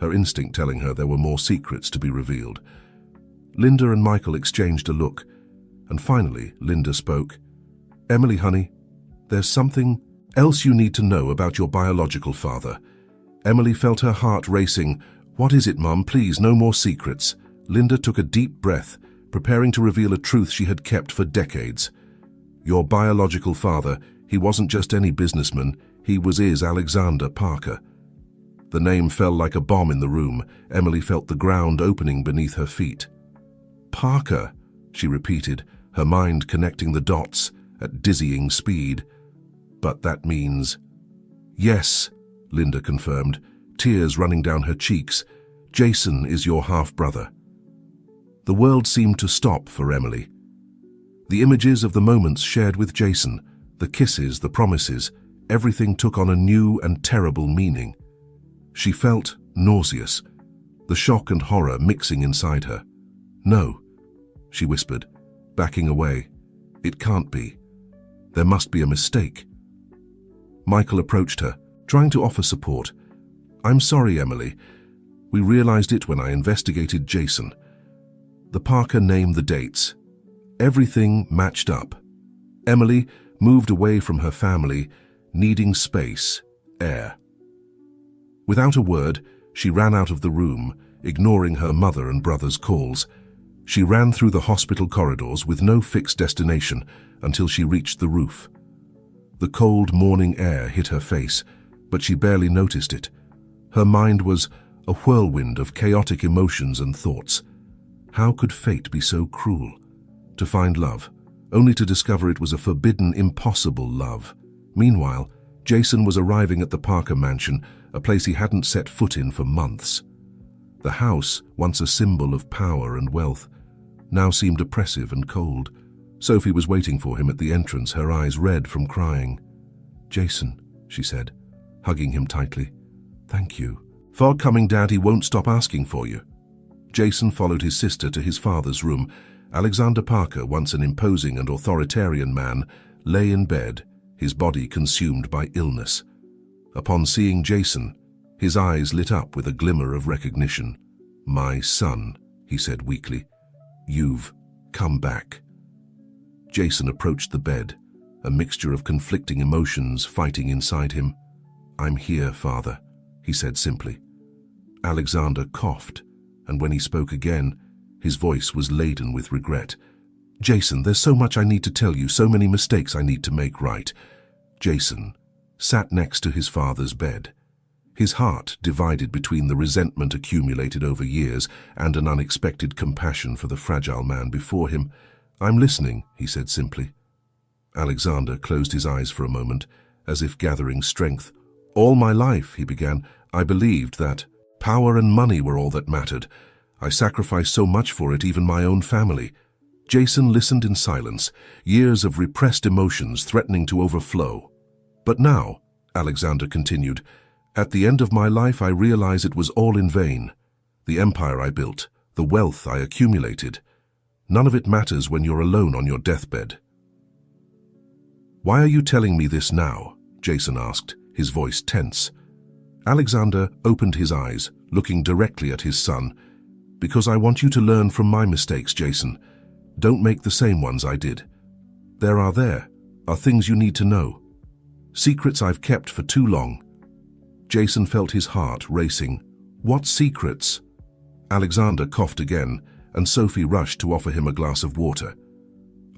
her instinct telling her there were more secrets to be revealed. Linda and Michael exchanged a look, and finally Linda spoke. "Emily, honey, there's something else you need to know about your biological father." Emily felt her heart racing. "What is it, Mum? Please, no more secrets." Linda took a deep breath, preparing to reveal a truth she had kept for decades. "Your biological father, he wasn't just any businessman, he is Alexander Parker." The name fell like a bomb in the room. Emily felt the ground opening beneath her feet. "Parker," she repeated, her mind connecting the dots at dizzying speed. "But that means—" "Yes," Linda confirmed, tears running down her cheeks. "Jason is your half-brother." The world seemed to stop for Emily. The images of the moments shared with Jason, the kisses, the promises, everything took on a new and terrible meaning. She felt nauseous, the shock and horror mixing inside her. "No," she whispered, backing away. "It can't be. There must be a mistake." Michael approached her, trying to offer support. "I'm sorry, Emily. We realized it when I investigated Jason." The Parker named the dates. Everything matched up. Emily moved away from her family, needing space, air. Without a word, she ran out of the room, ignoring her mother and brother's calls. She ran through the hospital corridors with no fixed destination until she reached the roof. The cold morning air hit her face, but she barely noticed it. Her mind was a whirlwind of chaotic emotions and thoughts. How could fate be so cruel? To find love, only to discover it was a forbidden, impossible love. Meanwhile, Jason was arriving at the Parker mansion, a place he hadn't set foot in for months. The house, once a symbol of power and wealth, now seemed oppressive and cold. Sophie was waiting for him at the entrance, her eyes red from crying. "Jason," she said, hugging him tightly. "Thank you. For coming, Dad, he won't stop asking for you." Jason followed his sister to his father's room. Alexander Parker, once an imposing and authoritarian man, lay in bed, his body consumed by illness. Upon seeing Jason, his eyes lit up with a glimmer of recognition. "My son," he said weakly, "you've come back." Jason approached the bed, a mixture of conflicting emotions fighting inside him. "I'm here, Father," he said simply. Alexander coughed, and when he spoke again, his voice was laden with regret. "Jason, there's so much I need to tell you, so many mistakes I need to make right." Jason sat next to his father's bed, his heart divided between the resentment accumulated over years and an unexpected compassion for the fragile man before him. "I'm listening," he said simply. Alexander closed his eyes for a moment, as if gathering strength. "All my life," he began, "I believed that power and money were all that mattered. I sacrificed so much for it, even my own family." Jason listened in silence, years of repressed emotions threatening to overflow. "But now," Alexander continued, "at the end of my life I realize it was all in vain. The empire I built, the wealth I accumulated, none of it matters when you're alone on your deathbed." "Why are you telling me this now?" Jason asked, his voice tense. Alexander opened his eyes, looking directly at his son. "Because I want you to learn from my mistakes, Jason. Don't make the same ones I did. There are things you need to know. Secrets I've kept for too long." Jason felt his heart racing. "What secrets?" Alexander coughed again, and Sophie rushed to offer him a glass of water.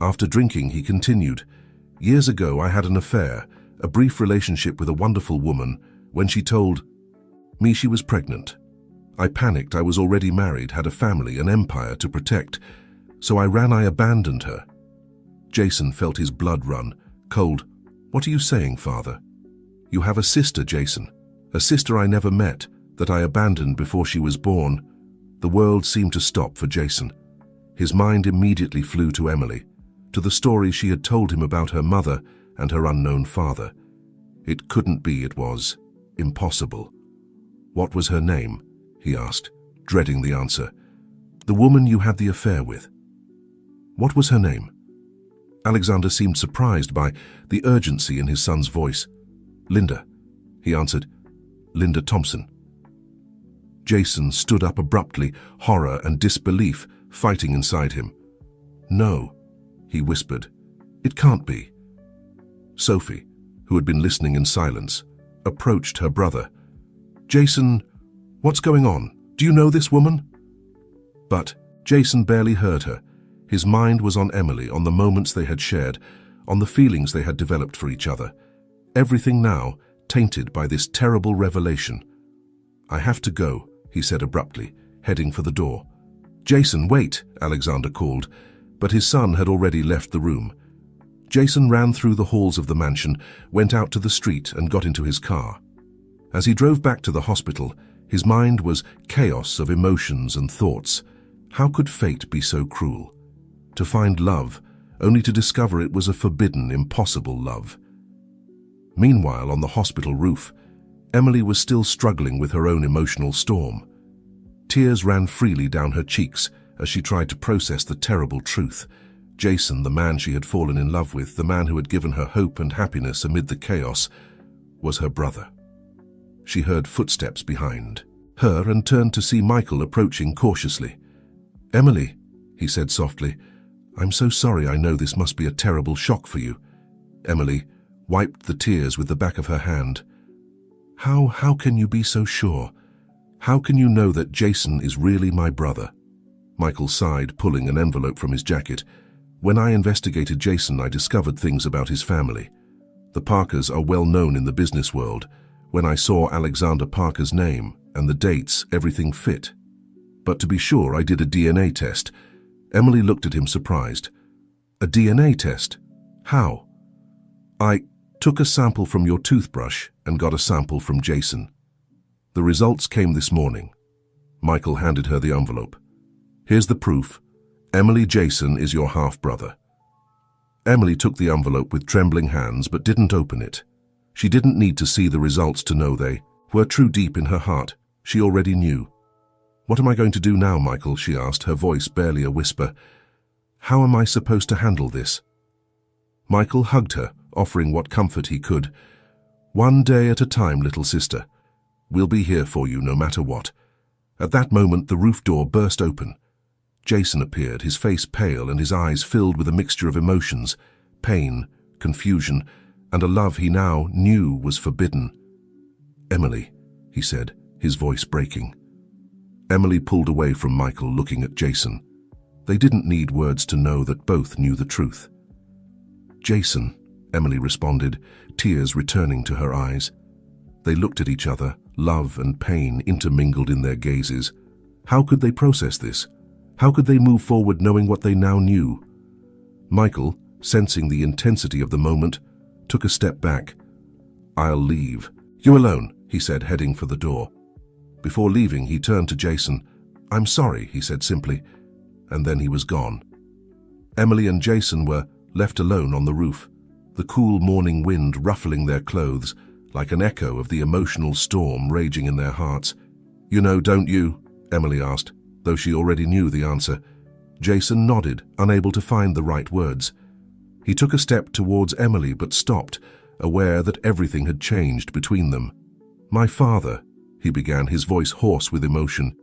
After drinking, he continued, "Years ago I had an affair, a brief relationship with a wonderful woman. When she told me she was pregnant, I panicked. I was already married, had a family, an empire to protect. So I abandoned her." Jason felt his blood run, cold. "What are you saying, Father?" "You have a sister, Jason. A sister I never met, that I abandoned before she was born." The world seemed to stop for Jason. His mind immediately flew to Emily, to the story she had told him about her mother and her unknown father. It couldn't be, it was impossible. "What was her name?" he asked, dreading the answer. "The woman you had the affair with. What was her name?" Alexander seemed surprised by the urgency in his son's voice. "Linda," he answered. "Linda Thompson." Jason stood up abruptly, horror and disbelief fighting inside him. "No," he whispered. "It can't be." Sophie, who had been listening in silence, approached her brother. "Jason, what's going on? Do you know this woman?" But Jason barely heard her. His mind was on Emily, on the moments they had shared, on the feelings they had developed for each other. Everything now tainted by this terrible revelation. "I have to go," he said abruptly, heading for the door. "Jason, wait," Alexander called, but his son had already left the room. Jason ran through the halls of the mansion, went out to the street and got into his car. As he drove back to the hospital, his mind was chaos of emotions and thoughts. How could fate be so cruel? To find love, only to discover it was a forbidden, impossible love. Meanwhile, on the hospital roof, Emily was still struggling with her own emotional storm. Tears ran freely down her cheeks as she tried to process the terrible truth. Jason, the man she had fallen in love with, the man who had given her hope and happiness amid the chaos, was her brother. She heard footsteps behind her and turned to see Michael approaching cautiously. "Emily," he said softly, "I'm so sorry. I know this must be a terrible shock for you." Emily wiped the tears with the back of her hand. How can you be so sure? How can you know that Jason is really my brother?" Michael sighed, pulling an envelope from his jacket. "When I investigated Jason, I discovered things about his family. The Parkers are well known in the business world. When I saw Alexander Parker's name and the dates, everything fit. But to be sure, I did a DNA test." Emily looked at him surprised. "A DNA test? How?" "I took a sample from your toothbrush and got a sample from Jason. The results came this morning." Michael handed her the envelope. "Here's the proof. Emily, Jason is your half-brother." Emily took the envelope with trembling hands but didn't open it. She didn't need to see the results to know they were true. Deep in her heart, she already knew. "What am I going to do now, Michael?" she asked, her voice barely a whisper. "How am I supposed to handle this?" Michael hugged her, offering what comfort he could. "One day at a time, little sister. We'll be here for you no matter what." At that moment, the roof door burst open. Jason appeared, his face pale and his eyes filled with a mixture of emotions, pain, confusion, and a love he now knew was forbidden. "Emily," he said, his voice breaking. Emily pulled away from Michael, looking at Jason. They didn't need words to know that both knew the truth. "Jason," Emily responded, tears returning to her eyes. They looked at each other, love and pain intermingled in their gazes. How could they process this? How could they move forward knowing what they now knew? Michael, sensing the intensity of the moment, took a step back. "I'll leave." "You alone," he said, heading for the door. Before leaving, he turned to Jason. "I'm sorry," he said simply, and then he was gone. Emily and Jason were left alone on the roof, the cool morning wind ruffling their clothes like an echo of the emotional storm raging in their hearts. "You know, don't you?" Emily asked, though she already knew the answer. Jason nodded, unable to find the right words. He took a step towards Emily but stopped, aware that everything had changed between them. "My father," he began, his voice hoarse with emotion.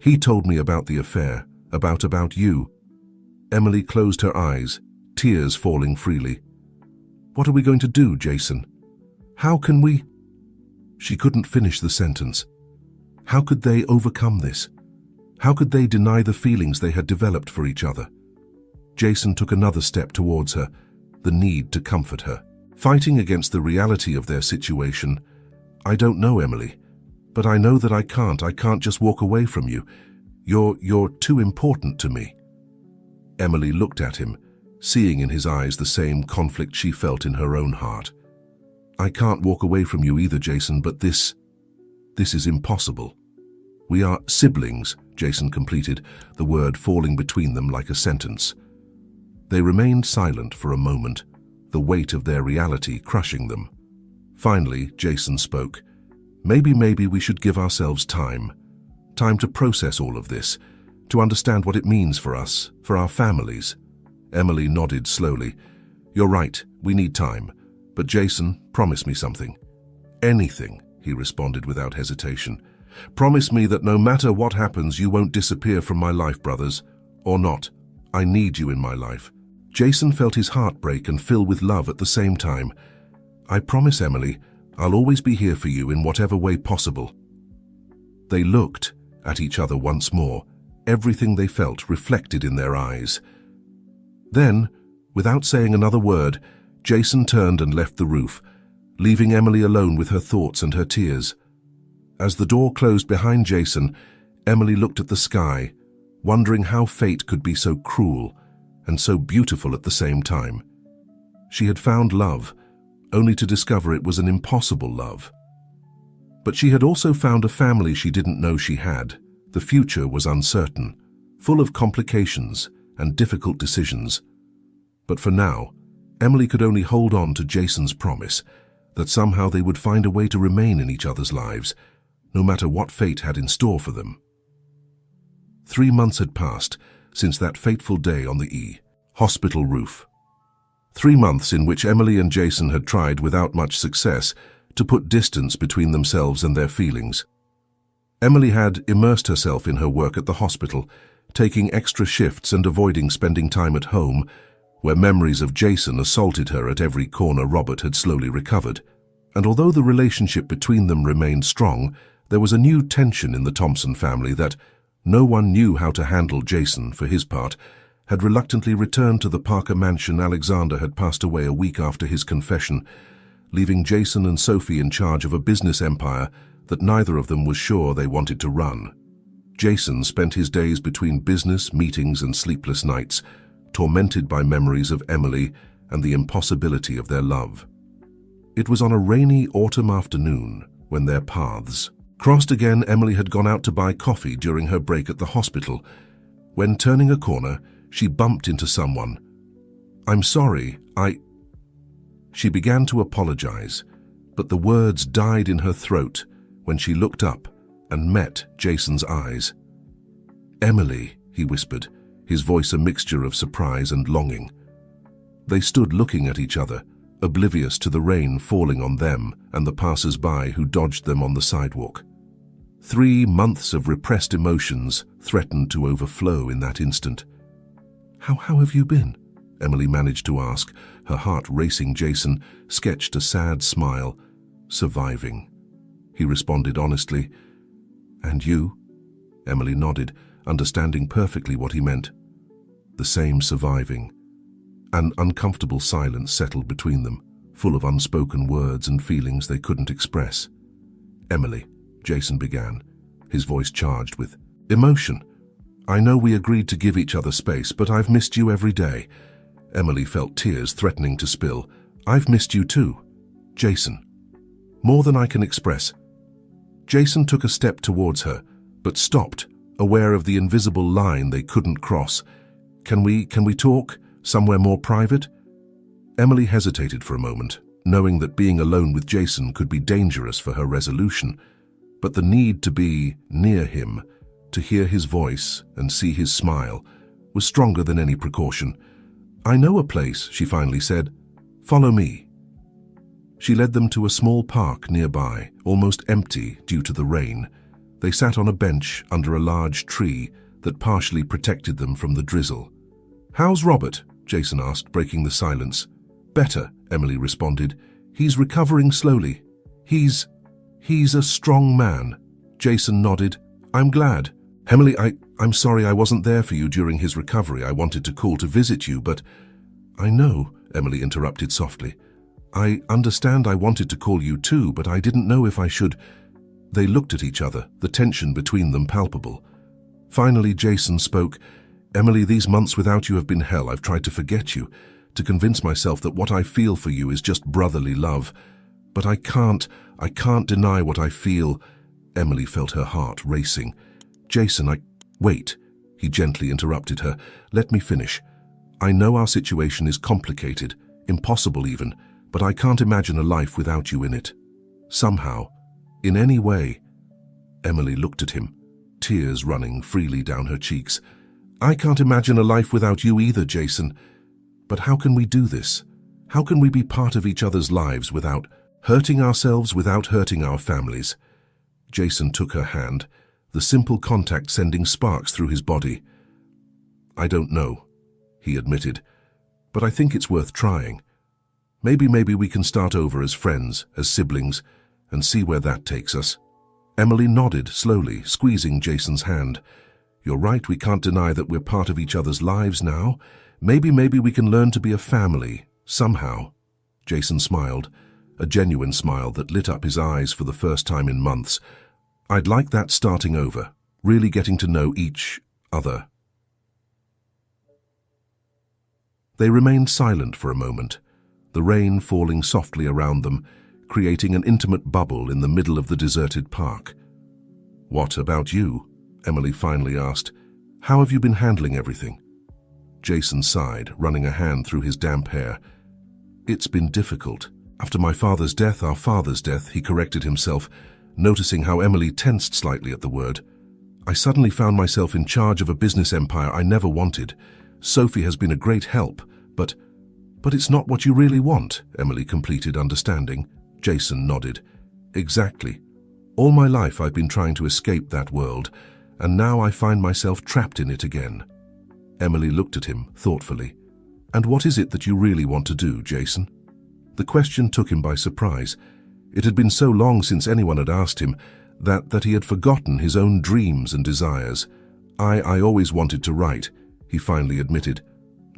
"He told me about the affair, about you." Emily closed her eyes, tears falling freely. "What are we going to do, Jason? How can we—" She couldn't finish the sentence. How could they overcome this? How could they deny the feelings they had developed for each other? Jason took another step towards her, the need to comfort her, fighting against the reality of their situation. "I don't know, Emily, but I know that I can't just walk away from you. You're too important to me." Emily looked at him, seeing in his eyes the same conflict she felt in her own heart. "I can't walk away from you either, Jason, but this is impossible." "We are siblings," Jason completed, the word falling between them like a sentence. They remained silent for a moment, the weight of their reality crushing them. Finally, Jason spoke. Maybe we should give ourselves time. Time to process all of this, to understand what it means for us, for our families." Emily nodded slowly. "You're right, we need time. But Jason, promise me something." "Anything," he responded without hesitation. "Promise me that no matter what happens, you won't disappear from my life, brothers. Or not. I need you in my life." Jason felt his heart break and fill with love at the same time. "I promise, Emily, I'll always be here for you in whatever way possible." They looked at each other once more, everything they felt reflected in their eyes. Then, without saying another word, Jason turned and left the roof, leaving Emily alone with her thoughts and her tears. As the door closed behind Jason, Emily looked at the sky, wondering how fate could be so cruel and so beautiful at the same time. She had found love, only to discover it was an impossible love. But she had also found a family she didn't know she had. The future was uncertain, full of complications and difficult decisions. But for now, Emily could only hold on to Jason's promise that somehow they would find a way to remain in each other's lives, no matter what fate had in store for them. 3 months had passed since that fateful day on the hospital roof. 3 months in which Emily and Jason had tried without much success to put distance between themselves and their feelings. Emily had immersed herself in her work at the hospital, taking extra shifts and avoiding spending time at home, where memories of Jason assaulted her at every corner. Robert had slowly recovered, and although the relationship between them remained strong, there was a new tension in the Thompson family that no one knew how to handle. Jason, for his part, had reluctantly returned to the Parker mansion. Alexander had passed away a week after his confession, leaving Jason and Sophie in charge of a business empire that neither of them was sure they wanted to run. Jason spent his days between business, meetings, and sleepless nights, tormented by memories of Emily and the impossibility of their love. It was on a rainy autumn afternoon when their paths crossed again. Emily had gone out to buy coffee during her break at the hospital. When turning a corner, she bumped into someone. "I'm sorry, She began to apologize, but the words died in her throat when she looked up and met Jason's eyes. "Emily," he whispered, his voice a mixture of surprise and longing. They stood looking at each other, oblivious to the rain falling on them and the passers-by who dodged them on the sidewalk. 3 months of repressed emotions threatened to overflow in that instant. How have you been?" Emily managed to ask, her heart racing. Jason sketched a sad smile. "Surviving," he responded honestly. "And you?" Emily nodded, understanding perfectly what he meant. The same, surviving. An uncomfortable silence settled between them, full of unspoken words and feelings they couldn't express. "Emily," Jason began, his voice charged with emotion, "I know we agreed to give each other space, but I've missed you every day." Emily felt tears threatening to spill. "I've missed you too, Jason. More than I can express." Jason took a step towards her, but stopped, aware of the invisible line they couldn't cross. Can we talk? Somewhere more private?" Emily hesitated for a moment, knowing that being alone with Jason could be dangerous for her resolution. But the need to be near him, to hear his voice and see his smile, was stronger than any precaution. "I know a place," she finally said. "Follow me." She led them to a small park nearby, almost empty due to the rain. They sat on a bench under a large tree that partially protected them from the drizzle. "How's Robert?" Jason asked, breaking the silence. "Better," Emily responded. "He's recovering slowly. He's a strong man." Jason nodded. "I'm glad." "Emily, I'm sorry I wasn't there for you during his recovery. I wanted to call to visit you, but—" "I know," Emily interrupted softly. "I understand I wanted to call you too, but I didn't know if I should." They looked at each other, the tension between them palpable. Finally, Jason spoke. Emily, these months without you have been hell. I've tried to forget you, to convince myself that what I feel for you is just brotherly love. But I can't deny what I feel. Emily felt her heart racing. Jason, Wait, he gently interrupted her. Let me finish. I know our situation is complicated, impossible even, but I can't imagine a life without you in it. Somehow, in any way. Emily looked at him, tears running freely down her cheeks. I can't imagine a life without you either, Jason. But how can we do this? How can we be part of each other's lives without hurting ourselves, without hurting our families? Jason took her hand, the simple contact sending sparks through his body. I don't know, he admitted, but I think it's worth trying. Maybe we can start over as friends, as siblings, and see where that takes us. Emily nodded slowly, squeezing Jason's hand. You're right, we can't deny that we're part of each other's lives now. Maybe we can learn to be a family, somehow. Jason smiled, a genuine smile that lit up his eyes for the first time in months. I'd like that starting over, really getting to know each other. They remained silent for a moment, the rain falling softly around them, creating an intimate bubble in the middle of the deserted park. What about you? Emily finally asked. How have you been handling everything? Jason sighed, running a hand through his damp hair. It's been difficult. After my father's death, our father's death, he corrected himself, noticing how Emily tensed slightly at the word. I suddenly found myself in charge of a business empire I never wanted. Sophie has been a great help, but it's not what you really want, Emily completed, understanding. Jason nodded. Exactly. All my life I've been trying to escape that world, and now I find myself trapped in it again. Emily looked at him thoughtfully. And what is it that you really want to do, Jason? The question took him by surprise. It had been so long since anyone had asked him that he had forgotten his own dreams and desires. I always wanted to write, he finally admitted.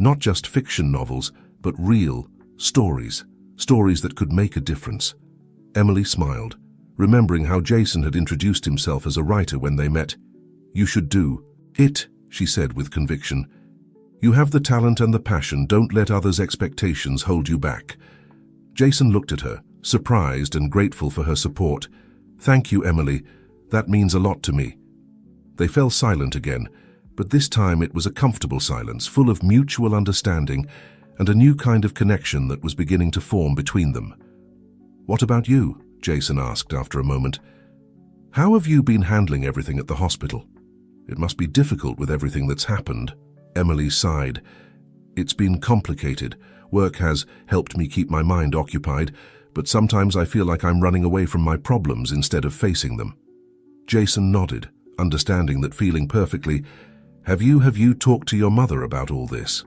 Not just fiction novels, but real stories that could make a difference. Emily smiled, remembering how Jason had introduced himself as a writer when they met. You should do it, she said with conviction. You have the talent and the passion. Don't let others' expectations hold you back. Jason looked at her, surprised and grateful for her support. Thank you, Emily. That means a lot to me. They fell silent again, but this time it was a comfortable silence, full of mutual understanding and a new kind of connection that was beginning to form between them. What about you? Jason asked after a moment. How have you been handling everything at the hospital? It must be difficult with everything that's happened. Emily sighed. It's been complicated. Work has helped me keep my mind occupied, but sometimes I feel like I'm running away from my problems instead of facing them. Jason nodded, understanding that feeling perfectly. Have you talked to your mother about all this?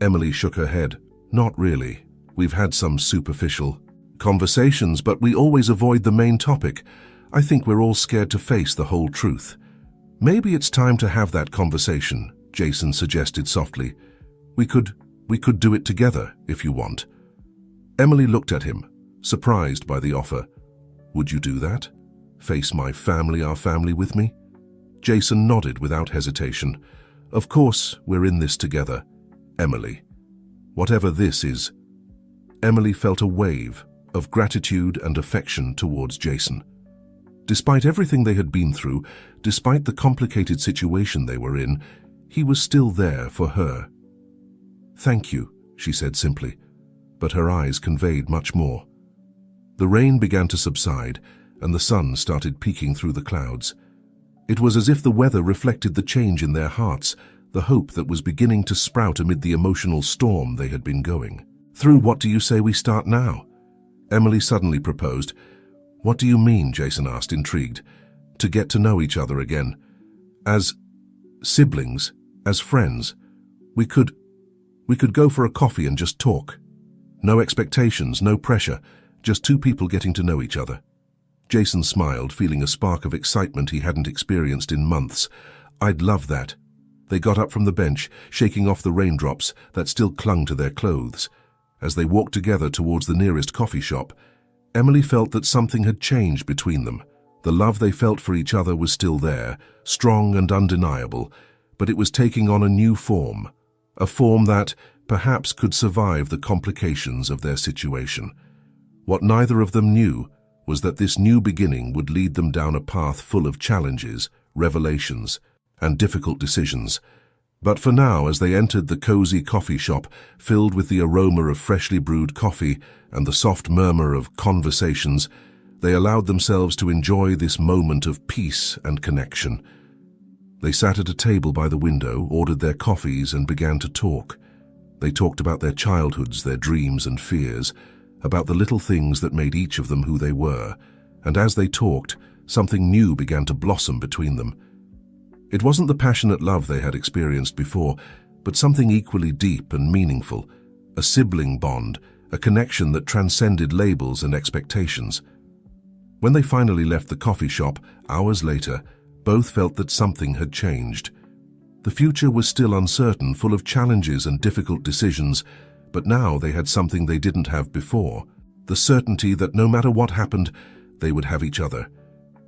Emily shook her head. Not really. We've had some superficial conversations, but we always avoid the main topic. I think we're all scared to face the whole truth. Maybe it's time to have that conversation, Jason suggested softly. We could do it together, if you want. Emily looked at him, surprised by the offer. Would you do that? Face my family, our family, with me? Jason nodded without hesitation. Of course, we're in this together, Emily. Whatever this is. Emily felt a wave of gratitude and affection towards Jason. Despite everything they had been through, despite the complicated situation they were in, he was still there for her. Thank you, she said simply, but her eyes conveyed much more. The rain began to subside, and the sun started peeking through the clouds. It was as if the weather reflected the change in their hearts, the hope that was beginning to sprout amid the emotional storm they had been going through. What do you say we start now? Emily suddenly proposed. What do you mean? Jason asked, intrigued. To get to know each other again. As siblings, as friends. We could go for a coffee and just talk. No expectations, no pressure, just two people getting to know each other. Jason smiled, feeling a spark of excitement he hadn't experienced in months. I'd love that. They got up from the bench, shaking off the raindrops that still clung to their clothes. As they walked together towards the nearest coffee shop, Emily felt that something had changed between them. The love they felt for each other was still there, strong and undeniable, but it was taking on a new form, a form that perhaps could survive the complications of their situation. What neither of them knew was that this new beginning would lead them down a path full of challenges, revelations, and difficult decisions. But for now, as they entered the cozy coffee shop filled with the aroma of freshly brewed coffee and the soft murmur of conversations, they allowed themselves to enjoy this moment of peace and connection. They sat at a table by the window, ordered their coffees, and began to talk. They talked about their childhoods, their dreams and fears, about the little things that made each of them who they were, and as they talked, something new began to blossom between them. It wasn't the passionate love they had experienced before, but something equally deep and meaningful, a sibling bond, a connection that transcended labels and expectations. When they finally left the coffee shop, hours later, both felt that something had changed. The future was still uncertain, full of challenges and difficult decisions, but now they had something they didn't have before, the certainty that no matter what happened, they would have each other.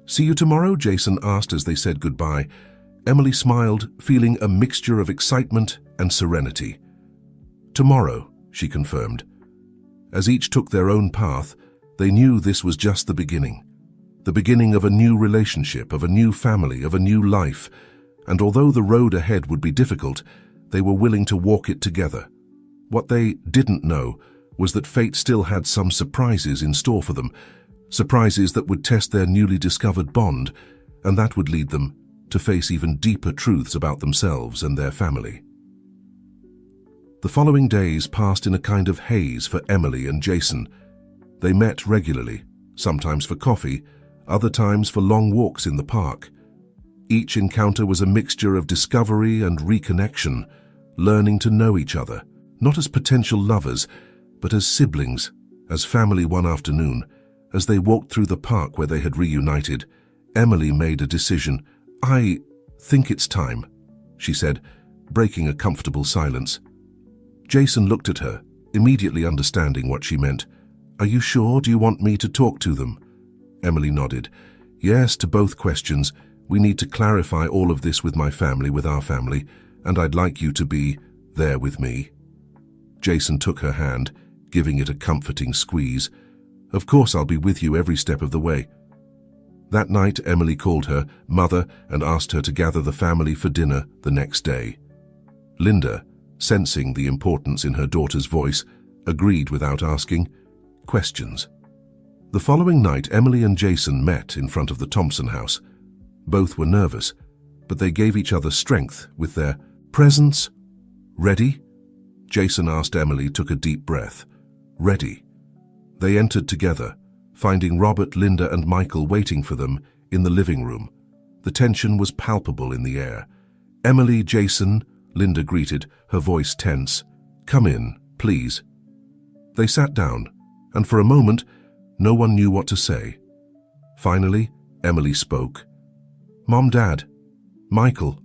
"See you tomorrow?" Jason asked as they said goodbye. Emily smiled, feeling a mixture of excitement and serenity. "Tomorrow," she confirmed. As each took their own path, they knew this was just the beginning of a new relationship, of a new family, of a new life, and although the road ahead would be difficult, they were willing to walk it together. What they didn't know was that fate still had some surprises in store for them, surprises that would test their newly discovered bond, and that would lead them to face even deeper truths about themselves and their family. The following days passed in a kind of haze for Emily and Jason. They met regularly, sometimes for coffee, other times for long walks in the park. Each encounter was a mixture of discovery and reconnection, learning to know each other, not as potential lovers, but as siblings, as family. One afternoon, as they walked through the park where they had reunited, Emily made a decision. "I think it's time," she said, breaking a comfortable silence. Jason looked at her, immediately understanding what she meant. "Are you sure? Do you want me to talk to them?" Emily nodded. "Yes, to both questions. We need to clarify all of this with my family, with our family, and I'd like you to be there with me." Jason took her hand, giving it a comforting squeeze. "Of course I'll be with you every step of the way." That night, Emily called her mother and asked her to gather the family for dinner the next day. Linda, sensing the importance in her daughter's voice, agreed without asking questions. The following night, Emily and Jason met in front of the Thompson house. Both were nervous, but they gave each other strength with their presence. "Ready?" Jason asked. Emily took a deep breath. "Ready." They entered together, finding Robert, Linda, and Michael waiting for them in the living room. The tension was palpable in the air. "Emily, Jason," Linda greeted, her voice tense. "Come in, please." They sat down, and for a moment, no one knew what to say. Finally, Emily spoke. "Mom, Dad, Michael,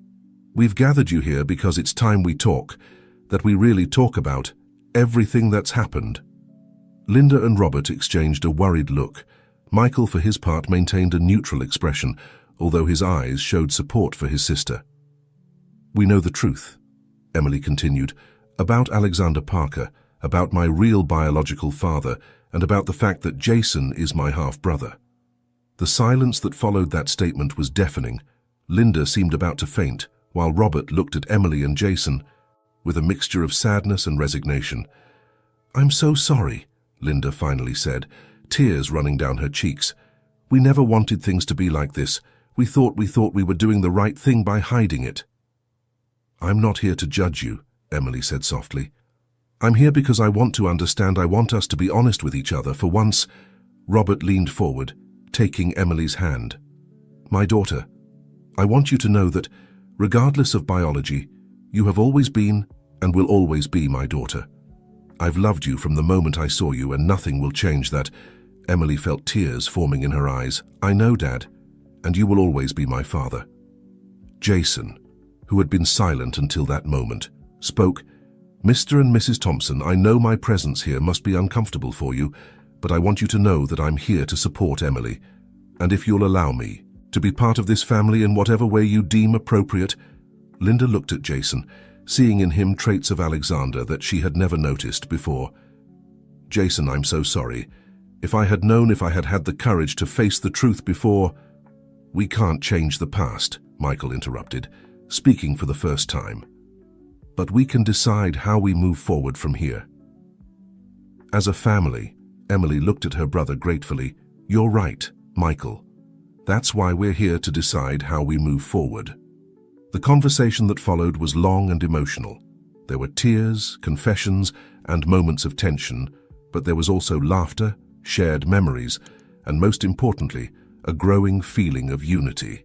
we've gathered you here because it's time we talk, that we really talk about everything that's happened." Linda and Robert exchanged a worried look. Michael, for his part, maintained a neutral expression, although his eyes showed support for his sister. "We know the truth," Emily continued, "about Alexander Parker, about my real biological father, and about the fact that Jason is my half-brother." The silence that followed that statement was deafening. Linda seemed about to faint, while Robert looked at Emily and Jason with a mixture of sadness and resignation. "I'm so sorry," Linda finally said, tears running down her cheeks. "We never wanted things to be like this. We thought we were doing the right thing by hiding it." "I'm not here to judge you," Emily said softly. "I'm here because I want to understand. I want us to be honest with each other for once." Robert leaned forward, taking Emily's hand. "My daughter, I want you to know that, regardless of biology, you have always been and will always be my daughter. I've loved you from the moment I saw you, and nothing will change that." Emily felt tears forming in her eyes. "I know, Dad, and you will always be my father." Jason, who had been silent until that moment, spoke. "Mr. and Mrs. Thompson, I know my presence here must be uncomfortable for you, but I want you to know that I'm here to support Emily, and if you'll allow me to be part of this family in whatever way you deem appropriate." Linda looked at Jason, seeing in him traits of Alexander that she had never noticed before. "Jason, I'm so sorry. If I had known, if I had had the courage to face the truth before—" "We can't change the past," Michael interrupted, speaking for the first time. "But we can decide how we move forward from here." As a family, Emily looked at her brother gratefully. "You're right, Michael. That's why we're here to decide how we move forward." The conversation that followed was long and emotional. There were tears, confessions, and moments of tension, but there was also laughter, shared memories, and most importantly, a growing feeling of unity.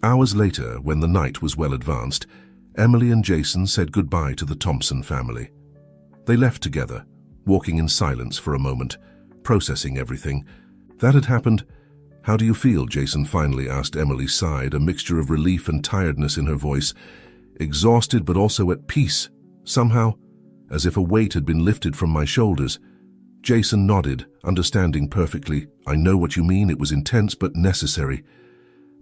Hours later, when the night was well advanced, Emily and Jason said goodbye to the Thompson family. They left together, walking in silence for a moment, processing everything. That had happened. "How do you feel?" Jason finally asked. Emily sighed, a mixture of relief and tiredness in her voice. "Exhausted but also at peace, somehow, as if a weight had been lifted from my shoulders." Jason nodded, understanding perfectly. "I know what you mean. It was intense but necessary."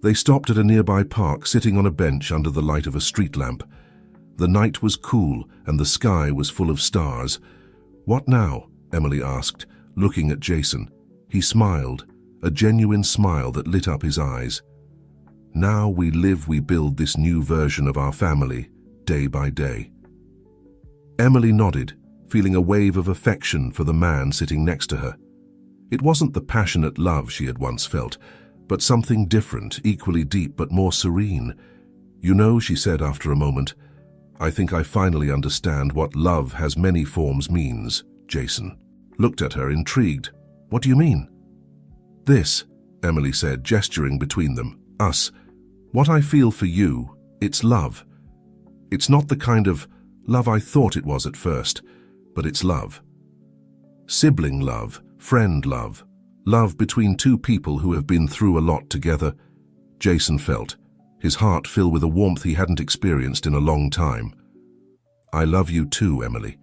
They stopped at a nearby park, sitting on a bench under the light of a street lamp. The night was cool and the sky was full of stars. "What now?" Emily asked, looking at Jason. He smiled, a genuine smile that lit up his eyes. "Now we live, we build this new version of our family, day by day." Emily nodded, feeling a wave of affection for the man sitting next to her. It wasn't the passionate love she had once felt, but something different, equally deep but more serene. "You know," she said after a moment, "I think I finally understand what love has many forms means." Jason looked at her, intrigued. "What do you mean?" "This," Emily said, gesturing between them. "Us. What I feel for you, it's love. It's not the kind of love I thought it was at first, but it's love. Sibling love, friend love, love between two people who have been through a lot together." Jason felt, his heart fill with a warmth he hadn't experienced in a long time. "I love you too, Emily,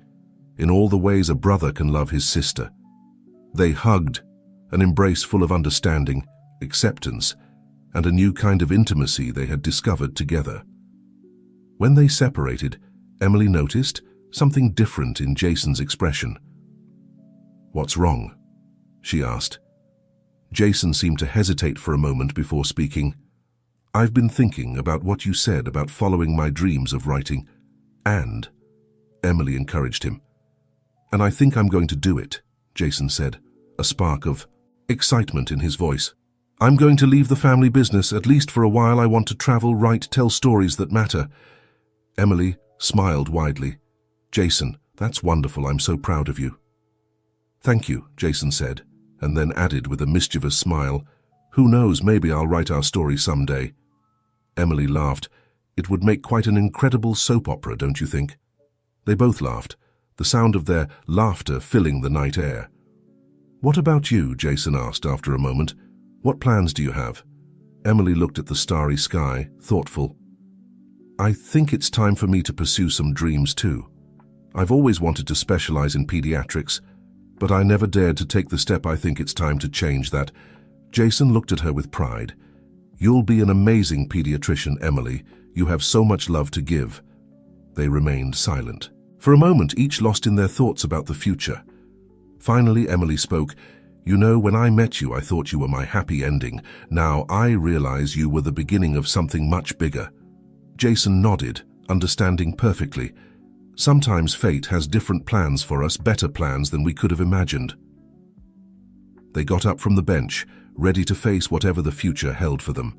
in all the ways a brother can love his sister." They hugged, an embrace full of understanding, acceptance, and a new kind of intimacy they had discovered together. When they separated, Emily noticed something different in Jason's expression. "What's wrong?" she asked. Jason seemed to hesitate for a moment before speaking. "I've been thinking about what you said about following my dreams of writing, and," Emily encouraged him. "And I think I'm going to do it," Jason said, a spark of excitement in his voice. "I'm going to leave the family business, at least for a while. I want to travel, write, tell stories that matter." Emily smiled widely. "Jason, that's wonderful. I'm so proud of you." "Thank you," Jason said, and then added with a mischievous smile, "Who knows, maybe I'll write our story someday." Emily laughed. "It would make quite an incredible soap opera, don't you think?" They both laughed, the sound of their laughter filling the night air. "What about you?" Jason asked after a moment. "What plans do you have?" Emily looked at the starry sky, thoughtful. "I think it's time for me to pursue some dreams too. I've always wanted to specialize in pediatrics, but I never dared to take the step. I think it's time to change that." Jason looked at her with pride. "You'll be an amazing pediatrician, Emily. You have so much love to give." They remained silent. For a moment, each lost in their thoughts about the future. Finally, Emily spoke. "You know, when I met you, I thought you were my happy ending. Now I realize you were the beginning of something much bigger." Jason nodded, understanding perfectly. Sometimes fate has different plans for us, better plans than we could have imagined. They got up from the bench, ready to face whatever the future held for them.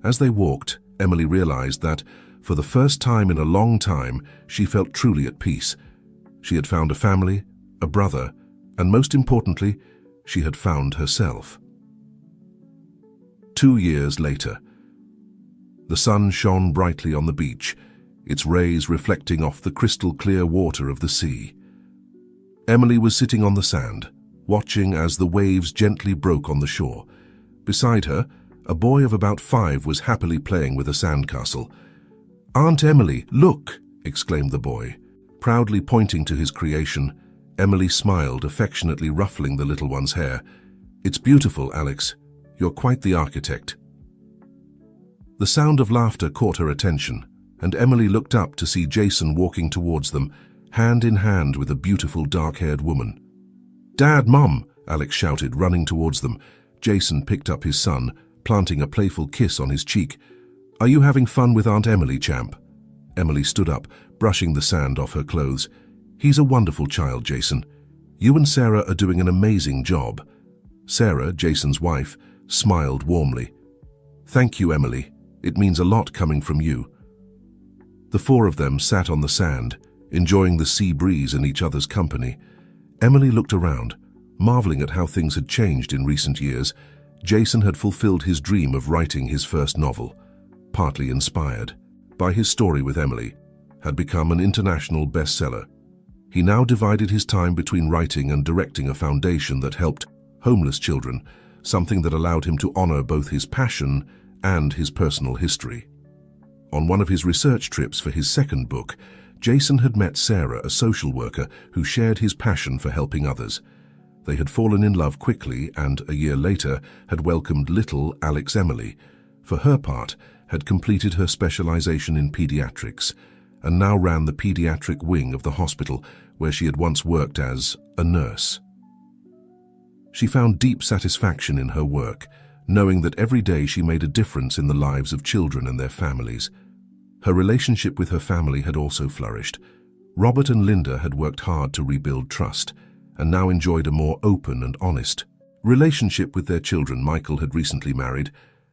As they walked, Emily realized that, for the first time in a long time, she felt truly at peace. She had found a family, a brother, and most importantly, she had found herself. 2 years later. The sun shone brightly on the beach, its rays reflecting off the crystal-clear water of the sea. Emily was sitting on the sand, watching as the waves gently broke on the shore. Beside her, a boy of about 5 was happily playing with a sandcastle. "Aunt Emily, look!" exclaimed the boy. Proudly pointing to his creation, Emily smiled, affectionately ruffling the little one's hair. "It's beautiful, Alex. You're quite the architect." The sound of laughter caught her attention, and Emily looked up to see Jason walking towards them, hand in hand with a beautiful dark-haired woman. "Dad, Mum!" Alex shouted, running towards them. Jason picked up his son, planting a playful kiss on his cheek. "Are you having fun with Aunt Emily, champ?" Emily stood up, brushing the sand off her clothes. "He's a wonderful child, Jason. You and Sarah are doing an amazing job." Sarah, Jason's wife, smiled warmly. "Thank you, Emily. It means a lot coming from you." The four of them sat on the sand, enjoying the sea breeze and each other's company. Emily looked around, marveling at how things had changed in recent years. Jason had fulfilled his dream of writing his first novel, partly inspired by his story with Emily, had become an international bestseller. He now divided his time between writing and directing a foundation that helped homeless children, something that allowed him to honor both his passion and his personal history. On one of his research trips for his second book, Jason had met Sarah, a social worker who shared his passion for helping others. They had fallen in love quickly and, a year later, had welcomed little Alex Emily. For her part, had completed her specialization in pediatrics and now ran the pediatric wing of the hospital where she had once worked as a nurse. She found deep satisfaction in her work, knowing that every day she made a difference in the lives of children and their families. Her relationship with her family had also flourished. Robert and Linda had worked hard to rebuild trust and now enjoyed a more open and honest relationship with their children. Michael had recently married,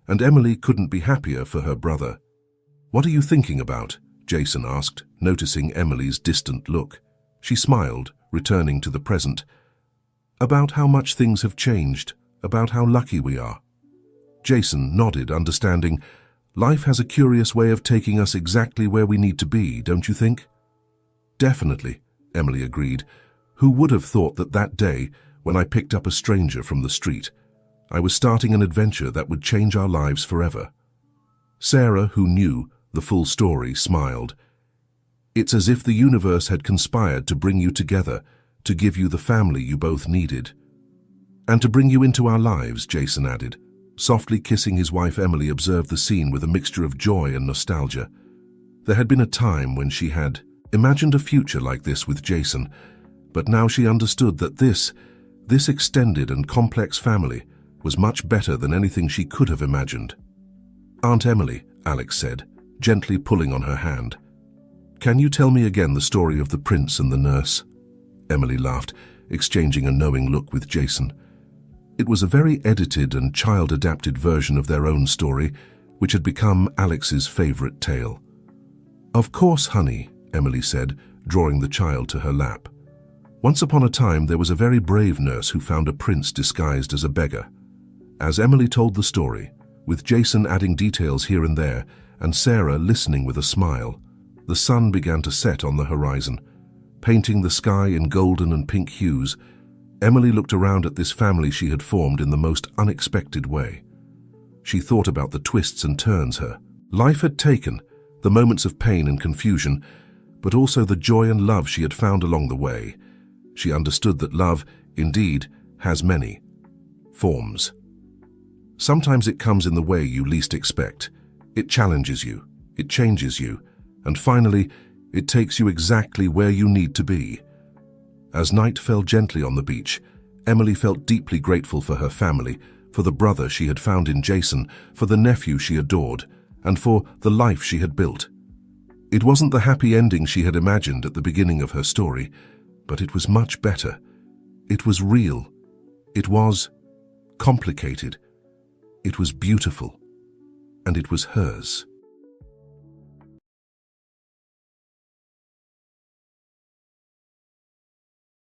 and Emily couldn't be happier for her brother. "What are you thinking about?" Jason asked, noticing Emily's distant look. She smiled, returning to the present. "About how much things have changed, about how lucky we are." Jason nodded, understanding. "Life has a curious way of taking us exactly where we need to be, don't you think?" "Definitely," Emily agreed. "Who would have thought that that day, when I picked up a stranger from the street, I was starting an adventure that would change our lives forever?" Sarah, who knew the full story, smiled. "It's as if the universe had conspired to bring you together, to give you the family you both needed." "And to bring you into our lives," Jason added. Softly kissing his wife, Emily observed the scene with a mixture of joy and nostalgia. There had been a time when she had imagined a future like this with Jason, but now she understood that this extended and complex family was much better than anything she could have imagined. "Aunt Emily," Alex said, gently pulling on her hand. "Can you tell me again the story of the prince and the nurse?" Emily laughed, exchanging a knowing look with Jason. It was a very edited and child-adapted version of their own story, which had become Alex's favorite tale. "Of course, honey," Emily said, drawing the child to her lap. "Once upon a time, there was a very brave nurse who found a prince disguised as a beggar." As Emily told the story, with Jason adding details here and there, and Sarah listening with a smile, the sun began to set on the horizon, painting the sky in golden and pink hues. Emily looked around at this family she had formed in the most unexpected way. She thought about the twists and turns her life had taken, the moments of pain and confusion, but also the joy and love she had found along the way. She understood that love, indeed, has many forms. Sometimes it comes in the way you least expect. It challenges you, it changes you, and finally, it takes you exactly where you need to be. As night fell gently on the beach, Emily felt deeply grateful for her family, for the brother she had found in Jason, for the nephew she adored, and for the life she had built. It wasn't the happy ending she had imagined at the beginning of her story, but it was much better. It was real. It was complicated. It was beautiful. And it was hers.